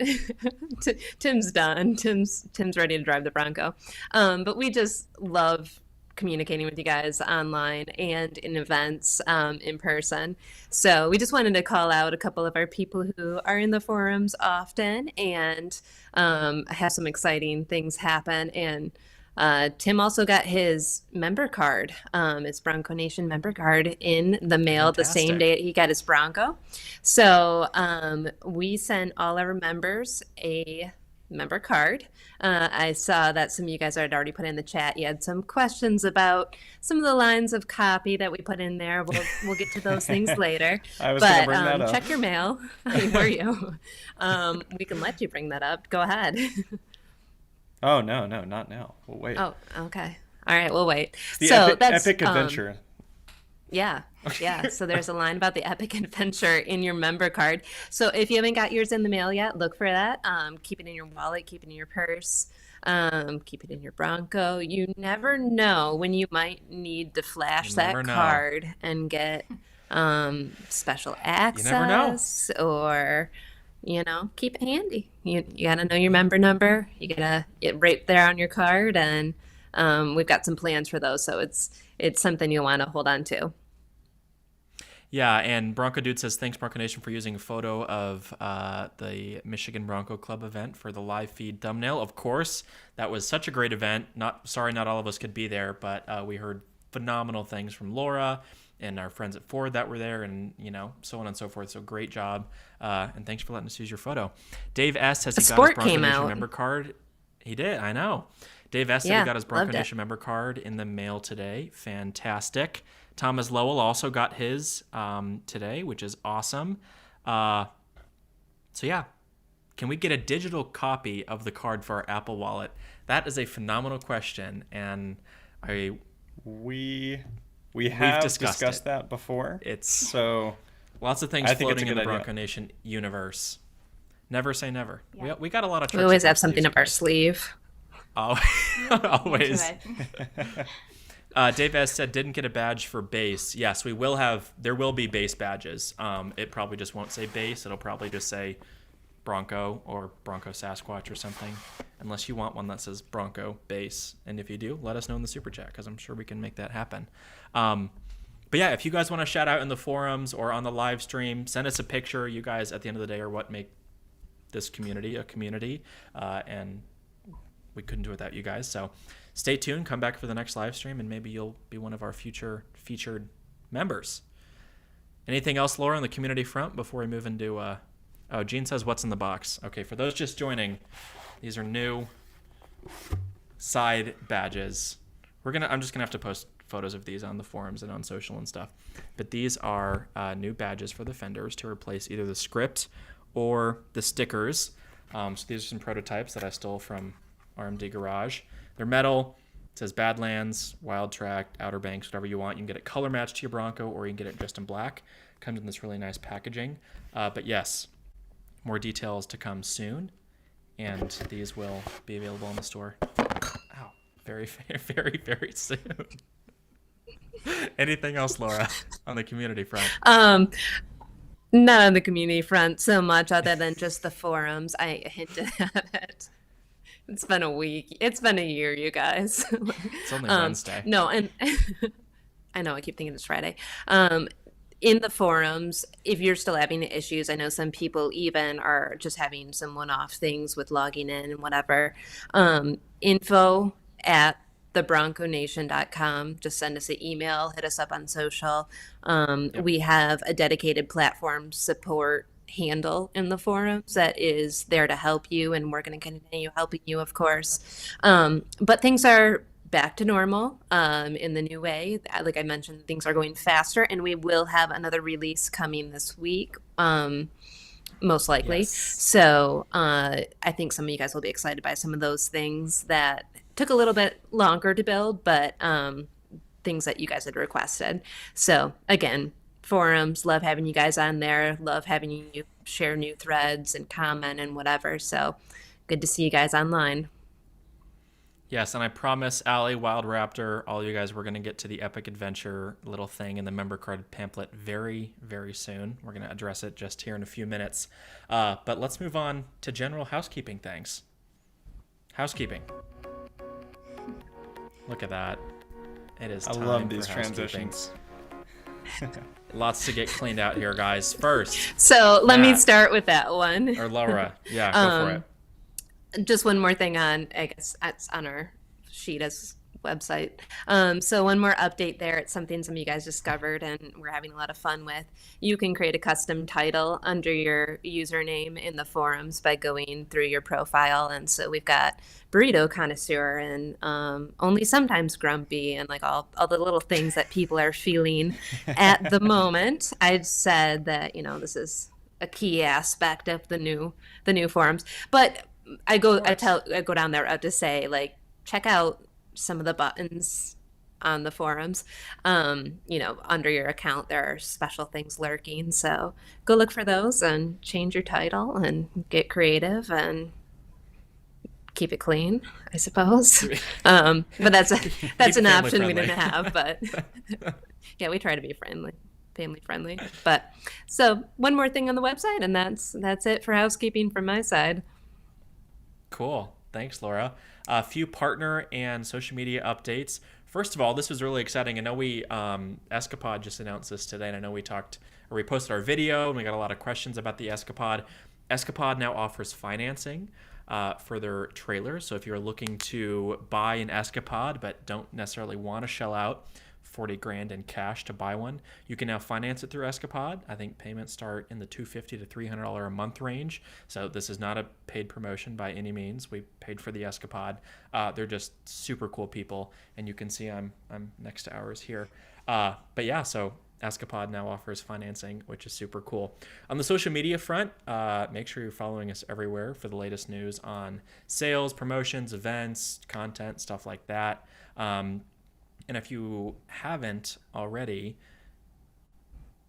Tim's done. Tim's ready to drive the Bronco. But we just love communicating with you guys online and in events in person. So we just wanted to call out a couple of our people who are in the forums often and have some exciting things happen. And Tim also got his member card, his Bronco Nation member card in the mail the same day he got his Bronco. So we sent all our members a member card. I saw that some of you guys had already put in the chat. You had some questions about some of the lines of copy that we put in there. We'll get to those things later. I was going to bring that up. Check your mail. Were you? We can let you bring that up. Go ahead. Oh no, not now. We'll wait. Oh, okay. All right, we'll wait. The So epic adventure. Yeah. So there's a line about the epic adventure in your member card. So if you haven't got yours in the mail yet, look for that. Keep it in your wallet, keep it in your purse, keep it in your Bronco. You never know when you might need to flash that card and get special access or, keep it handy. You got to know your member number. You got to get right there on your card, and we've got some plans for those. So it's something you'll want to hold on to. Yeah, and Bronco Dude says, thanks, Bronco Nation, for using a photo of the Michigan Bronco Club event for the live feed thumbnail. Of course, that was such a great event. Not all of us could be there, but we heard phenomenal things from Laura and our friends at Ford that were there, and so on and so forth. So great job, and thanks for letting us use your photo. Dave S. says he got his Bronco Nation member card. He did, I know. Dave S. said he got his Bronco Nation member card in the mail today. Fantastic. Thomas Lowell also got his today, which is awesome. So yeah, can we get a digital copy of the card for our Apple Wallet? That is a phenomenal question, and we have discussed that before. It's so lots of things floating in the Bronco Nation universe. Never say never. Yeah. We got a lot of. We always have something up our sleeve. Oh, always. Dave S. said, didn't get a badge for bass. Yes, we will have, there will be bass badges. It probably just won't say bass. It'll probably just say Bronco or Bronco Sasquatch or something, unless you want one that says Bronco bass. And if you do, let us know in the super chat, because I'm sure we can make that happen. But yeah, if you guys want to shout out in the forums or on the live stream, send us a picture. You guys, at the end of the day, are what make this community a community. And we couldn't do it without you guys. So stay tuned, come back for the next live stream, and maybe you'll be one of our future featured members. Anything else, Laura, on the community front before we move into Oh, Gene says, what's in the box? Okay, for those just joining, these are new side badges. I'm just gonna have to post photos of these on the forums and on social and stuff. But these are new badges for the Fenders to replace either the script or the stickers. So these are some prototypes that I stole from RMD Garage. They're metal. It says Badlands, Wild Track, Outer Banks, whatever you want. You can get it color matched to your Bronco, or you can get it just in black. Comes in this really nice packaging. But yes, more details to come soon, and these will be available in the store. Ow. Very, very, very soon. Anything else, Laura, on the community front? Not on the community front so much, other than just the forums. I hinted at it. It's been a week. It's been a year, you guys. It's only Wednesday. No, and I know I keep thinking it's Friday. In the forums, if you're still having issues, I know some people even are just having some one-off things with logging in and whatever. Info at thebronconation.com. Just send us an email, hit us up on social. We have a dedicated platform support handle in the forums that is there to help you, and we're going to continue helping you, of course. But things are back to normal in the new way. Like I mentioned, things are going faster, and we will have another release coming this week, most likely. Yes. So I think some of you guys will be excited by some of those things that took a little bit longer to build, but things that you guys had requested. So again, forums, love having you guys on there, love having you share new threads and comment and whatever. So good to see you guys online. Yes, and I promise Allie, Wild Raptor, all you guys, we're going to get to the Epic Adventure little thing in the member card pamphlet very, very soon. We're going to address it just here in a few minutes. But let's move on to general housekeeping things. Housekeeping. Look at that. It is time. I love these for housekeeping. transitions. Lots to get cleaned out here, guys. First. So let me Matt. start with that one. Or Laura. Yeah, go for it. Just one more thing on, I guess, it's on our sheet as website. So one more update there. It's something some of you guys discovered and we're having a lot of fun with. You can create a custom title under your username in the forums by going through your profile. And so we've got burrito connoisseur and only sometimes grumpy and like all the little things that people are feeling at the moment. I've said that, this is a key aspect of the new forums, but I go down there to say, like, check out some of the buttons on the forums. Under your account, there are special things lurking. So go look for those and change your title and get creative and keep it clean, I suppose. But that's an option we didn't have. But yeah, we try to be family friendly. But so one more thing on the website, and that's it for housekeeping from my side. Cool. Thanks, Laura. A few partner and social media updates. First of all, this was really exciting. I know we Escapade just announced this today, and I know we posted our video, and we got a lot of questions about the Escapade. Escapade now offers financing for their trailers. So if you're looking to buy an Escapade but don't necessarily want to shell out $40,000 in cash to buy one, you can now finance it through Escapade. I think payments start in the $250 to $300 a month range. So this is not a paid promotion by any means. We paid for the Escapade. They're just super cool people, and you can see I'm next to ours here. But yeah, so Escapade now offers financing, which is super cool. On the social media front, make sure you're following us everywhere for the latest news on sales, promotions, events, content, stuff like that. And if you haven't already,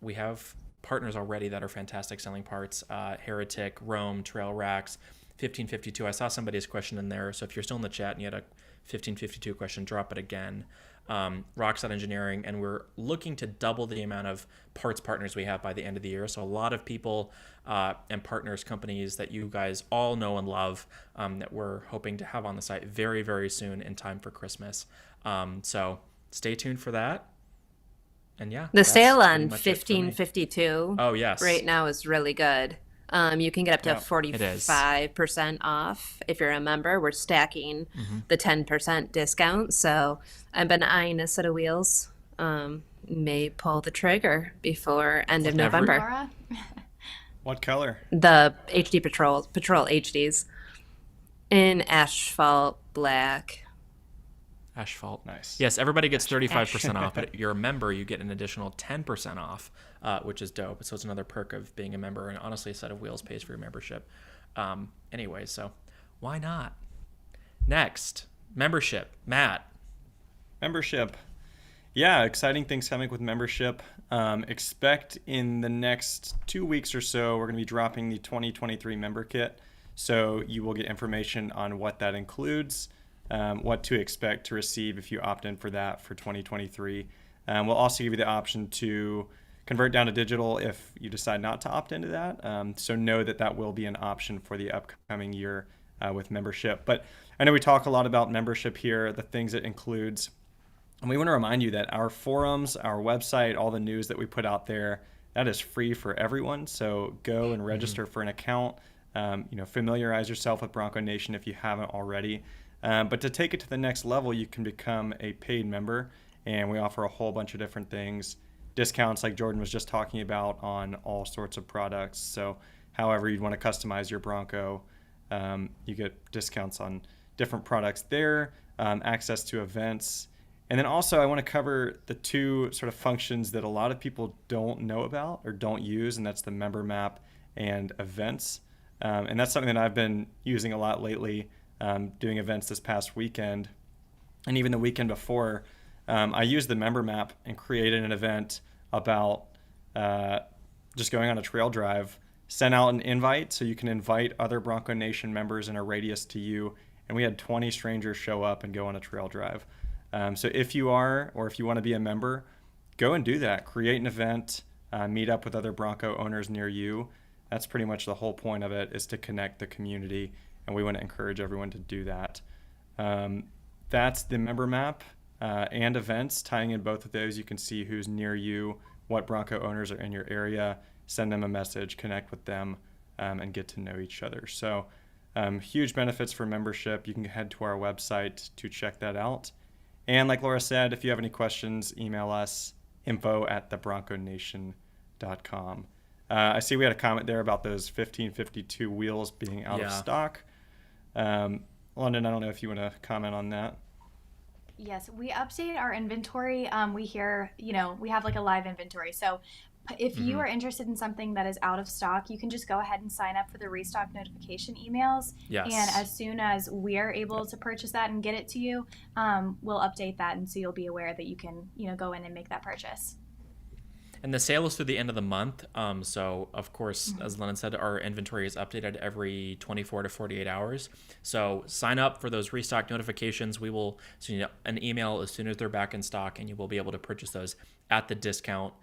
we have partners already that are fantastic selling parts. Heretic, Rome, Trail Racks, 1552. I saw somebody's question in there. So if you're still in the chat and you had a 1552 question, drop it again. Rockside Engineering, and we're looking to double the amount of parts partners we have by the end of the year. So a lot of people and partners, companies that you guys all know and love that we're hoping to have on the site very, very soon in time for Christmas. So stay tuned for that. And yeah, the sale on 1552 yes, right now is really good. You can get up to 45% off if you're a member. We're stacking the 10% discount. So I've been eyeing a set of wheels. May pull the trigger before end of November. Laura? What color? The HD Patrol HDs in asphalt black. Asphalt. Nice. Yes, everybody gets 35% off, but if you're a member, you get an additional 10% off, which is dope. So it's another perk of being a member, and honestly, a set of wheels pays for your membership. Anyway, so why not? Next, membership. Matt. Membership. Yeah, exciting things coming with membership. Expect in the next 2 weeks or so, we're going to be dropping the 2023 member kit. So you will get information on what that includes, what to expect to receive if you opt in for that for 2023. We'll also give you the option to convert down to digital if you decide not to opt into that. So know that that will be an option for the upcoming year with membership. But I know we talk a lot about membership here, the things it includes. And we want to remind you that our forums, our website, all the news that we put out there, that is free for everyone. So go and register for an account. Familiarize yourself with Bronco Nation if you haven't already. But to take it to the next level, you can become a paid member. And we offer a whole bunch of different things. Discounts like Jordan was just talking about on all sorts of products. So however you'd want to customize your Bronco, you get discounts on different products there, access to events. And then also I want to cover the two sort of functions that a lot of people don't know about or don't use, and that's the member map and events. And that's something that I've been using a lot lately, doing events this past weekend. And even the weekend before, I used the member map and created an event about just going on a trail drive, sent out an invite so you can invite other Bronco Nation members in a radius to you. And we had 20 strangers show up and go on a trail drive. So if you are, or if you want to be a member, go and do that. Create an event, meet up with other Bronco owners near you. That's pretty much the whole point of it, is to connect the community, and we want to encourage everyone to do that. That's the member map and events. Tying in both of those, you can see who's near you, what Bronco owners are in your area, send them a message, connect with them, and get to know each other. So huge benefits for membership. You can head to our website to check that out. And like Laura said, if you have any questions, email us, info@thebronconation.com. I see we had a comment there about those 1552 wheels being out of stock. London, I don't know if you want to comment on that. Yes, we update our inventory. We hear, we have like a live inventory. So if you are interested in something that is out of stock, you can just go ahead and sign up for the restock notification emails. Yes. And as soon as we're able to purchase that and get it to you, we'll update that, and so you'll be aware that you can, go in and make that purchase. And the sale is through the end of the month. So, of course, as Lennon said, our inventory is updated every 24 to 48 hours. So sign up for those restock notifications. We will send you an email as soon as they're back in stock, and you will be able to purchase those at the discount.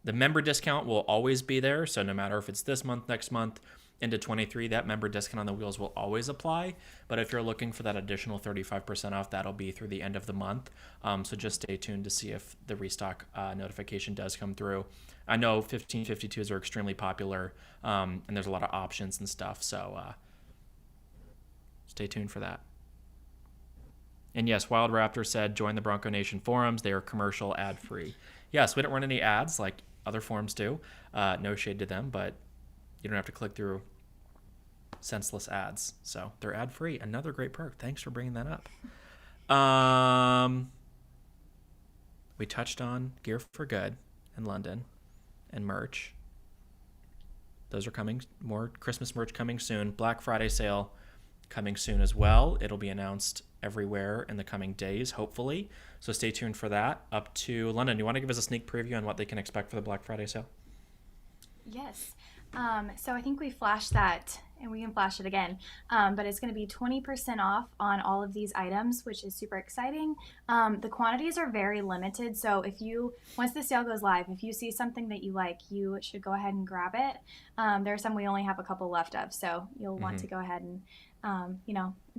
The member discount will always be there. So no matter if it's this month, next month, into 23, that member discount on the wheels will always apply. But if you're looking for that additional 35% off, that'll be through the end of the month. So just stay tuned to see if the restock notification does come through. I know 1552s are extremely popular, and there's a lot of options and stuff. So stay tuned for that. And yes, Wild Raptor said, join the Bronco Nation forums. They are commercial, ad-free. Yes, we don't run any ads like other forums do. No shade to them, but you don't have to click through senseless ads. So they're ad-free. Another great perk. Thanks for bringing that up. We touched on Gear for Good in London and merch. Those are coming. More Christmas merch coming soon. Black Friday sale coming soon as well. It'll be announced everywhere in the coming days, hopefully. So stay tuned for that. Up to London, you want to give us a sneak preview on what they can expect for the Black Friday sale? Yes. So I think we flashed that, and we can flash it again, but it's going to be 20% off on all of these items, which is super exciting. The quantities are very limited, so once the sale goes live, if you see something that you like, you should go ahead and grab it. There are some we only have a couple left of, so you'll want to go ahead and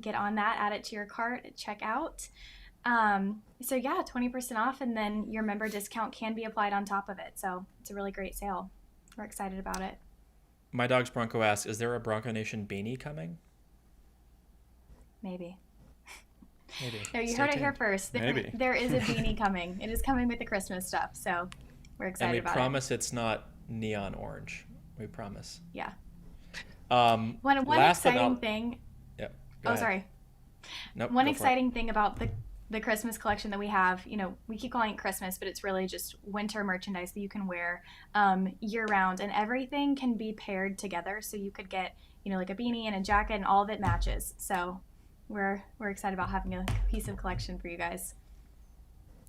get on that, add it to your cart, check out. So yeah, 20% off, and then your member discount can be applied on top of it. So it's a really great sale. We're excited about it. My Dog's Bronco asks, is there a Bronco Nation beanie coming? Maybe. No, you heard it here first. Maybe. There is a beanie coming. It is coming with the Christmas stuff, so we're excited about it. And we promise it's not neon orange. We promise. Yeah. One exciting thing. Yeah. Sorry. Nope. One exciting thing about the Christmas collection that we have, we keep calling it Christmas, but it's really just winter merchandise that you can wear year round, and everything can be paired together. So you could get, like a beanie and a jacket, and all of it matches. So we're excited about having a cohesive collection for you guys.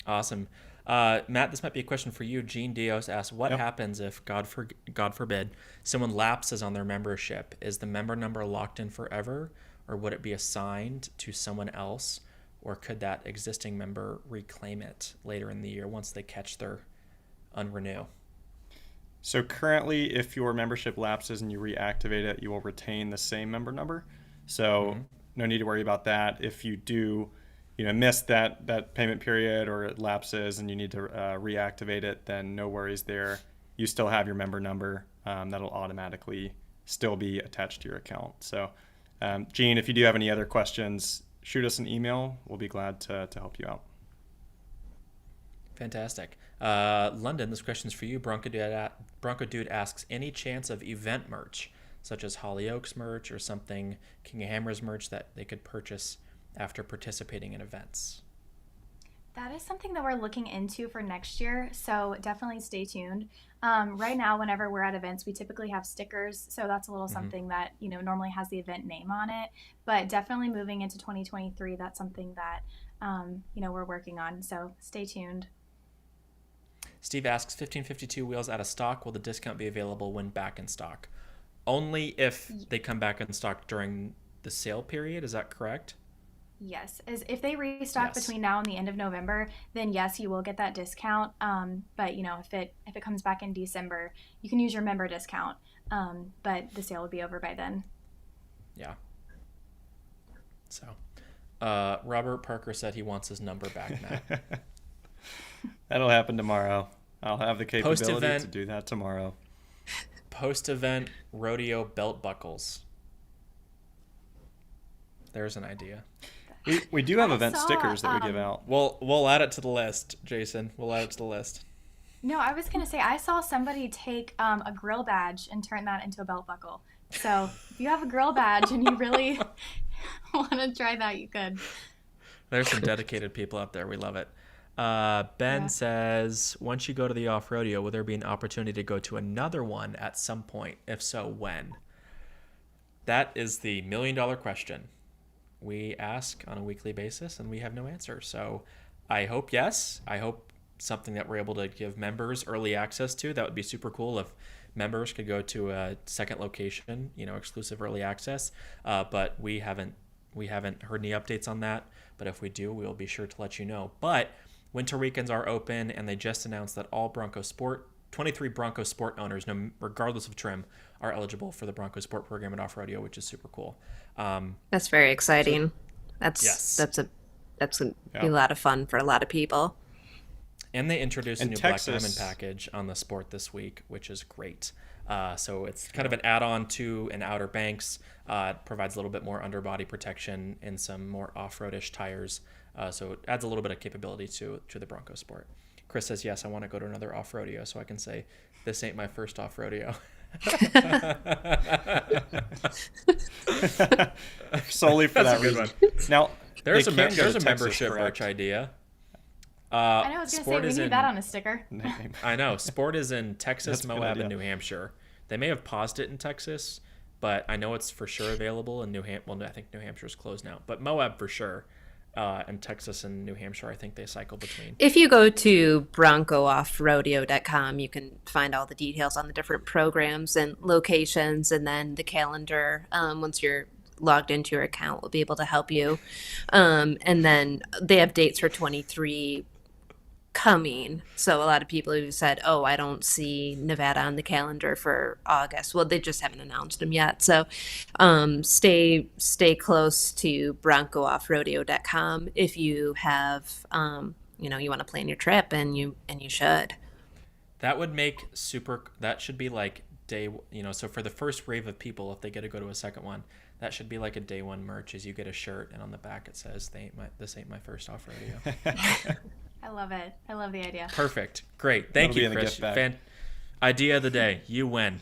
Awesome. Matt, this might be a question for you. Gene Dios asks, what happens if, God forbid, someone lapses on their membership? Is the member number locked in forever, or would it be assigned to someone else, or could that existing member reclaim it later in the year once they catch their unrenew? So currently, if your membership lapses and you reactivate it, you will retain the same member number. So no need to worry about that. If you do miss that payment period, or it lapses and you need to reactivate it, then no worries there. You still have your member number that'll automatically still be attached to your account. So Gene, if you do have any other questions, shoot us an email. We'll be glad to help you out. Fantastic. London, this question's for you. Bronco Dude asks, any chance of event merch, such as Hollyoaks merch or something, King of Hammers merch that they could purchase after participating in events? That is something that we're looking into for next year, so definitely stay tuned. Right now, whenever we're at events, we typically have stickers, so that's a little something that normally has the event name on it. But definitely moving into 2023, that's something that we're working on. So stay tuned. Steve asks, 1552 wheels out of stock. Will the discount be available when back in stock? Only if they come back in stock during the sale period. Is that correct? Yes, as if they restock between now and the end of November, then yes, you will get that discount. But if it comes back in December, you can use your member discount. But the sale will be over by then. Yeah. So, Robert Parker said he wants his number back, Matt. That'll happen tomorrow. I'll have the capability to do that tomorrow. Post-event rodeo belt buckles. There's an idea. We do have event stickers that we give out. We'll add it to the list, Jason. We'll add it to the list. No, I was going to say, I saw somebody take a grill badge and turn that into a belt buckle. So if you have a grill badge and you really want to try that, you could. There's some dedicated people out there. We love it. Ben says, once you go to the off-rodeo, will there be an opportunity to go to another one at some point? If so, when? That is the million-dollar question. We ask on a weekly basis, and we have no answer. So I hope yes. I hope something that we're able to give members early access to. That would be super cool if members could go to a second location, exclusive early access. But we haven't heard any updates on that. But if we do, we will be sure to let you know. But winter weekends are open, and they just announced that all 23 Bronco Sport owners, regardless of trim, are eligible for the Bronco Sport program at Off-rodeo, which is super cool. That's very exciting. That's going to be a lot of fun for a lot of people. And they introduced a new Black Diamond package on the Sport this week, which is great. So it's kind of an add-on to an Outer Banks. It provides a little bit more underbody protection and some more off-roadish tires. So it adds a little bit of capability to the Bronco Sport. Chris says, yes, I want to go to another off-rodeo so I can say, this ain't my first off-rodeo. Solely for that reason. Now, there's a membership merch idea. I know, I was going to say, we need that on a sticker. I know. Sport is in Texas, Moab, and New Hampshire. They may have paused it in Texas, but I know it's for sure available in New Hampshire. Well, I think New Hampshire's closed now, but Moab for sure. And Texas and New Hampshire, I think they cycle between. If you go to broncooffrodeo.com, you can find all the details on the different programs and locations, and then the calendar. Once you're logged into your account, will be able to help you. And then they have dates for 23 coming. So a lot of people who said, oh, I don't see Nevada on the calendar for August. Well, they just haven't announced them yet. So stay close to broncooffrodeo.com if you have, you want to plan your trip, and you should. That would make that should be like day, so for the first wave of people, if they get to go to a second one, that should be like a day one merch, is you get a shirt and on the back it says, this ain't my first off-rodeo. I love it. I love the idea. Perfect. Great. Thank you, Chris. Idea of the day. You win.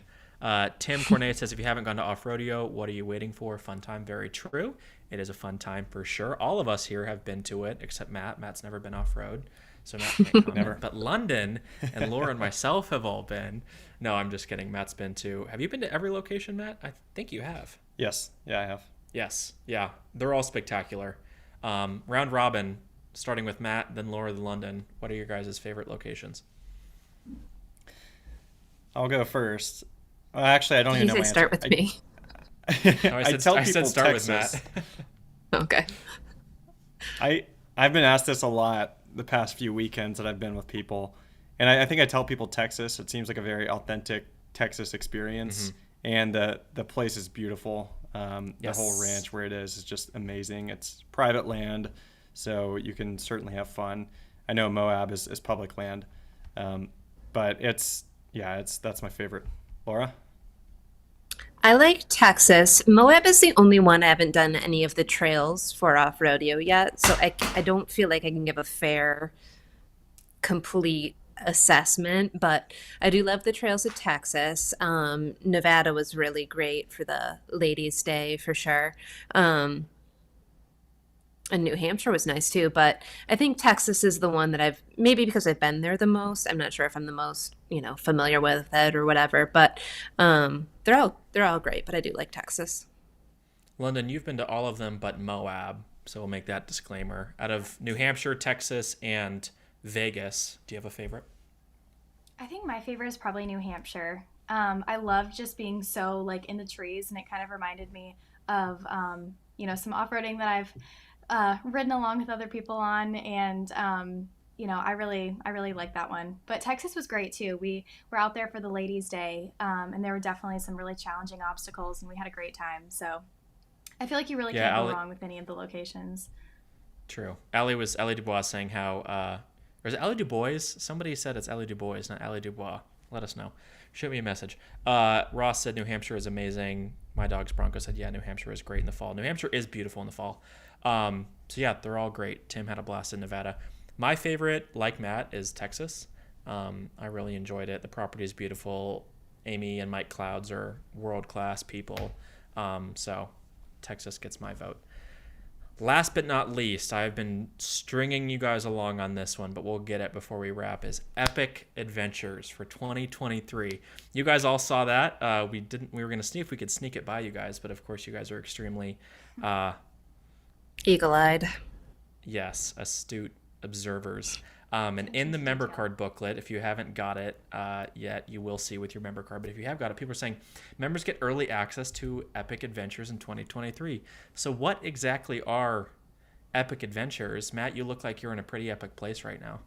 Tim Cornet says, if you haven't gone to Off-rodeo, what are you waiting for? Fun time. Very true. It is a fun time for sure. All of us here have been to it, except Matt. Matt's never been off-road, so Matt can't comment. Never. But London and Laura and myself have all been. No, I'm just kidding. Matt's been to. Have you been to every location, Matt? I think you have. Yes. Yeah, I have. Yes. Yeah. They're all spectacular. Round robin, starting with Matt, then Laura, then London. What are your guys' favorite locations? I'll go first. Actually, I don't even know my answer. Start with me. No, I said start with Matt. Okay. I've been asked this a lot the past few weekends that I've been with people, and I think I tell people Texas. It seems like a very authentic Texas experience, and the place is beautiful. The whole ranch where it is just amazing. It's private land, so you can certainly have fun. I know Moab is public land, but that's my favorite. Laura? I like Texas. Moab is the only one I haven't done any of the trails for off-rodeo yet, so I don't feel like I can give a fair, complete assessment, but I do love the trails of Texas. Nevada was really great for the ladies' day for sure. And New Hampshire was nice too, but I think Texas is the one that maybe because I've been there the most. I'm not sure if I'm the most, familiar with it or whatever, but they're all great, but I do like Texas. London, you've been to all of them but Moab, so we'll make that disclaimer. Out of New Hampshire, Texas, and Vegas, do you have a favorite? I think my favorite is probably New Hampshire. I loved just being so like in the trees, and it kind of reminded me of some off-roading that I've ridden along with other people on, and I really like that one. But Texas was great too. We were out there for the ladies' day, and there were definitely some really challenging obstacles, and we had a great time. So I feel like you really can't go wrong with any of the locations. True. Allie Dubois saying how or is it Allie Dubois? Somebody said it's Allie Dubois, not Allie Dubois. Let us know. Shoot me a message. Ross said New Hampshire is amazing. My dog's Bronco said, yeah, New Hampshire is great in the fall. New Hampshire is beautiful in the fall. So yeah, they're all great. Tim had a blast in Nevada. My favorite, like Matt, is Texas. I really enjoyed it. The property is beautiful. Amy and Mike Clouds are world-class people. So Texas gets my vote. Last but not least, I've been stringing you guys along on this one, but we'll get it before we wrap, is Epic Adventures for 2023. You guys all saw that. We were going to see if we could sneak it by you guys, but of course you guys are extremely eagle-eyed. Yes, astute observers. And in the member card booklet, if you haven't got it yet, you will see with your member card. But if you have got it, people are saying members get early access to Epic Adventures in 2023. So what exactly are Epic Adventures? Matt, you look like you're in a pretty epic place right now.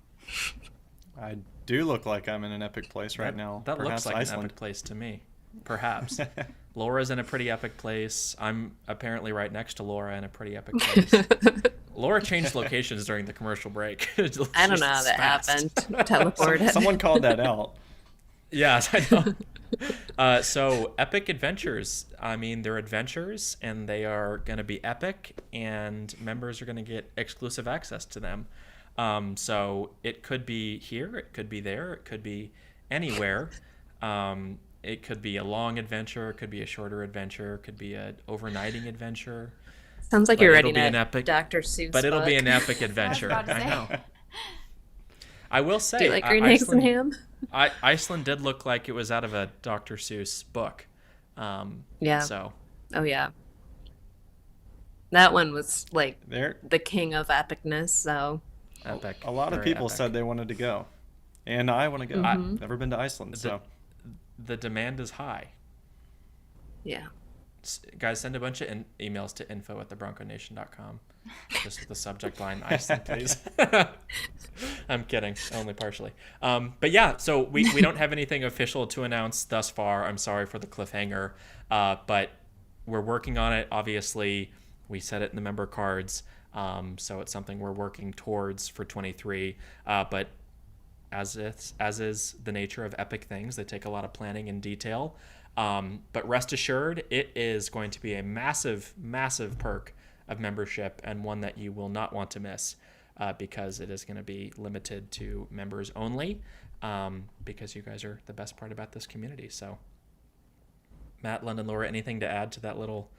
I do look like I'm in an epic place right now. That Perhaps looks like Iceland. an epic place to me. Perhaps. Laura's in a pretty epic place. I'm apparently right next to Laura in a pretty epic place. Laura changed locations during the commercial break. I don't know how that happened. Teleported. Someone called that out. Yes, I know. So Epic Adventures, I mean, they're adventures and they are going to be epic, and members are going to get exclusive access to them. So it could be here, it could be there, it could be anywhere. It could be a long adventure, it could be a shorter adventure, it could be an overnighting adventure. Sounds like you're ready to Dr. Seuss But it'll book. be an epic adventure. I know. I will say, do you like green eggs and ham? Iceland did look like it was out of a Dr. Seuss book. Yeah. So. Oh yeah. That one was like There, the king of epicness. So. Epic. a lot of Very people epic. said they wanted to go, and I want to go. I've never been to Iceland, so The demand is high. Yeah. Guys, send a bunch of emails to info@bronconation.com. Just with the subject line Iceland, please. I'm kidding, only partially. But yeah, so we don't have anything official to announce thus far. I'm sorry for the cliffhanger, but we're working on it. Obviously, we set it in the member cards, so it's something we're working towards for 23. But as is the nature of epic things, they take a lot of planning and detail. But rest assured, it is going to be a massive, massive perk of membership, and one that you will not want to miss, because it is going to be limited to members only, because you guys are the best part about this community. So Matt, London, Laura, anything to add to that little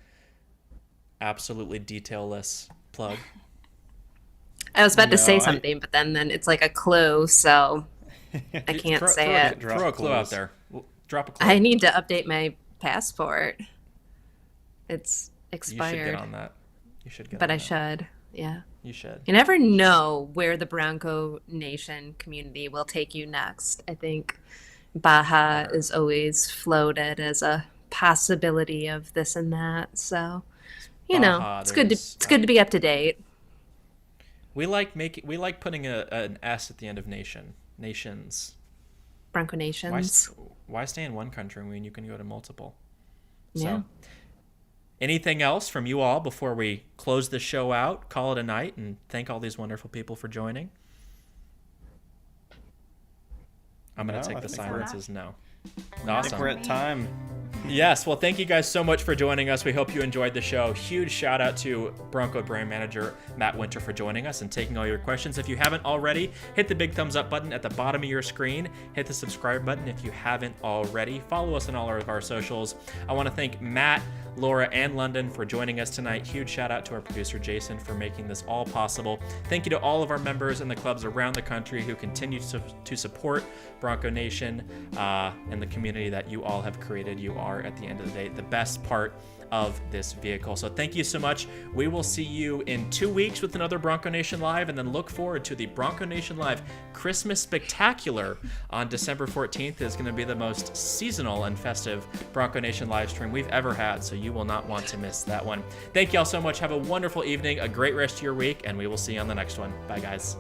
absolutely detailless plug? I was about to say No, something, but then it's like a clue, so I can't say it. Throw a clue out there. Drop a clue. I need to update my passport. It's You expired. should get on that. You should get But on I that. should, yeah. You should. You never know where the Bronco Nation community will take you next. I think Baja is always floated as a possibility of this and that. So, Baja, it's good to be up to date. We like putting an S at the end of nations. Bronco Nations. Why stay in one country when you can go to multiple? Yeah. So, anything else from you all before we close the show out, call it a night, and thank all these wonderful people for joining? I'm going to take the silence as no. I think we're at time. Yes, well, thank you guys so much for joining us. We hope you enjoyed the show. Huge shout out to Bronco brand manager Matt Winter for joining us and taking all your questions. If you haven't already, hit the big thumbs up button at the bottom of your screen. Hit the subscribe button if you haven't already. Follow us on all of our socials. I want to thank Matt, Laura, and London for joining us tonight. Huge shout out to our producer Jason for making this all possible. Thank you to all of our members in the clubs around the country who continue to support Bronco Nation and the community that you all have created. You are, at the end of the day, the best part of this vehicle. So thank you so much. We will see you in 2 weeks with another Bronco Nation Live, and then look forward to the Bronco Nation Live Christmas Spectacular on December 14th. It's going to be the most seasonal and festive Bronco Nation live stream we've ever had, so you will not want to miss that one. Thank you all so much. Have a wonderful evening, a great rest of your week, and we will see you on the next one. Bye, guys.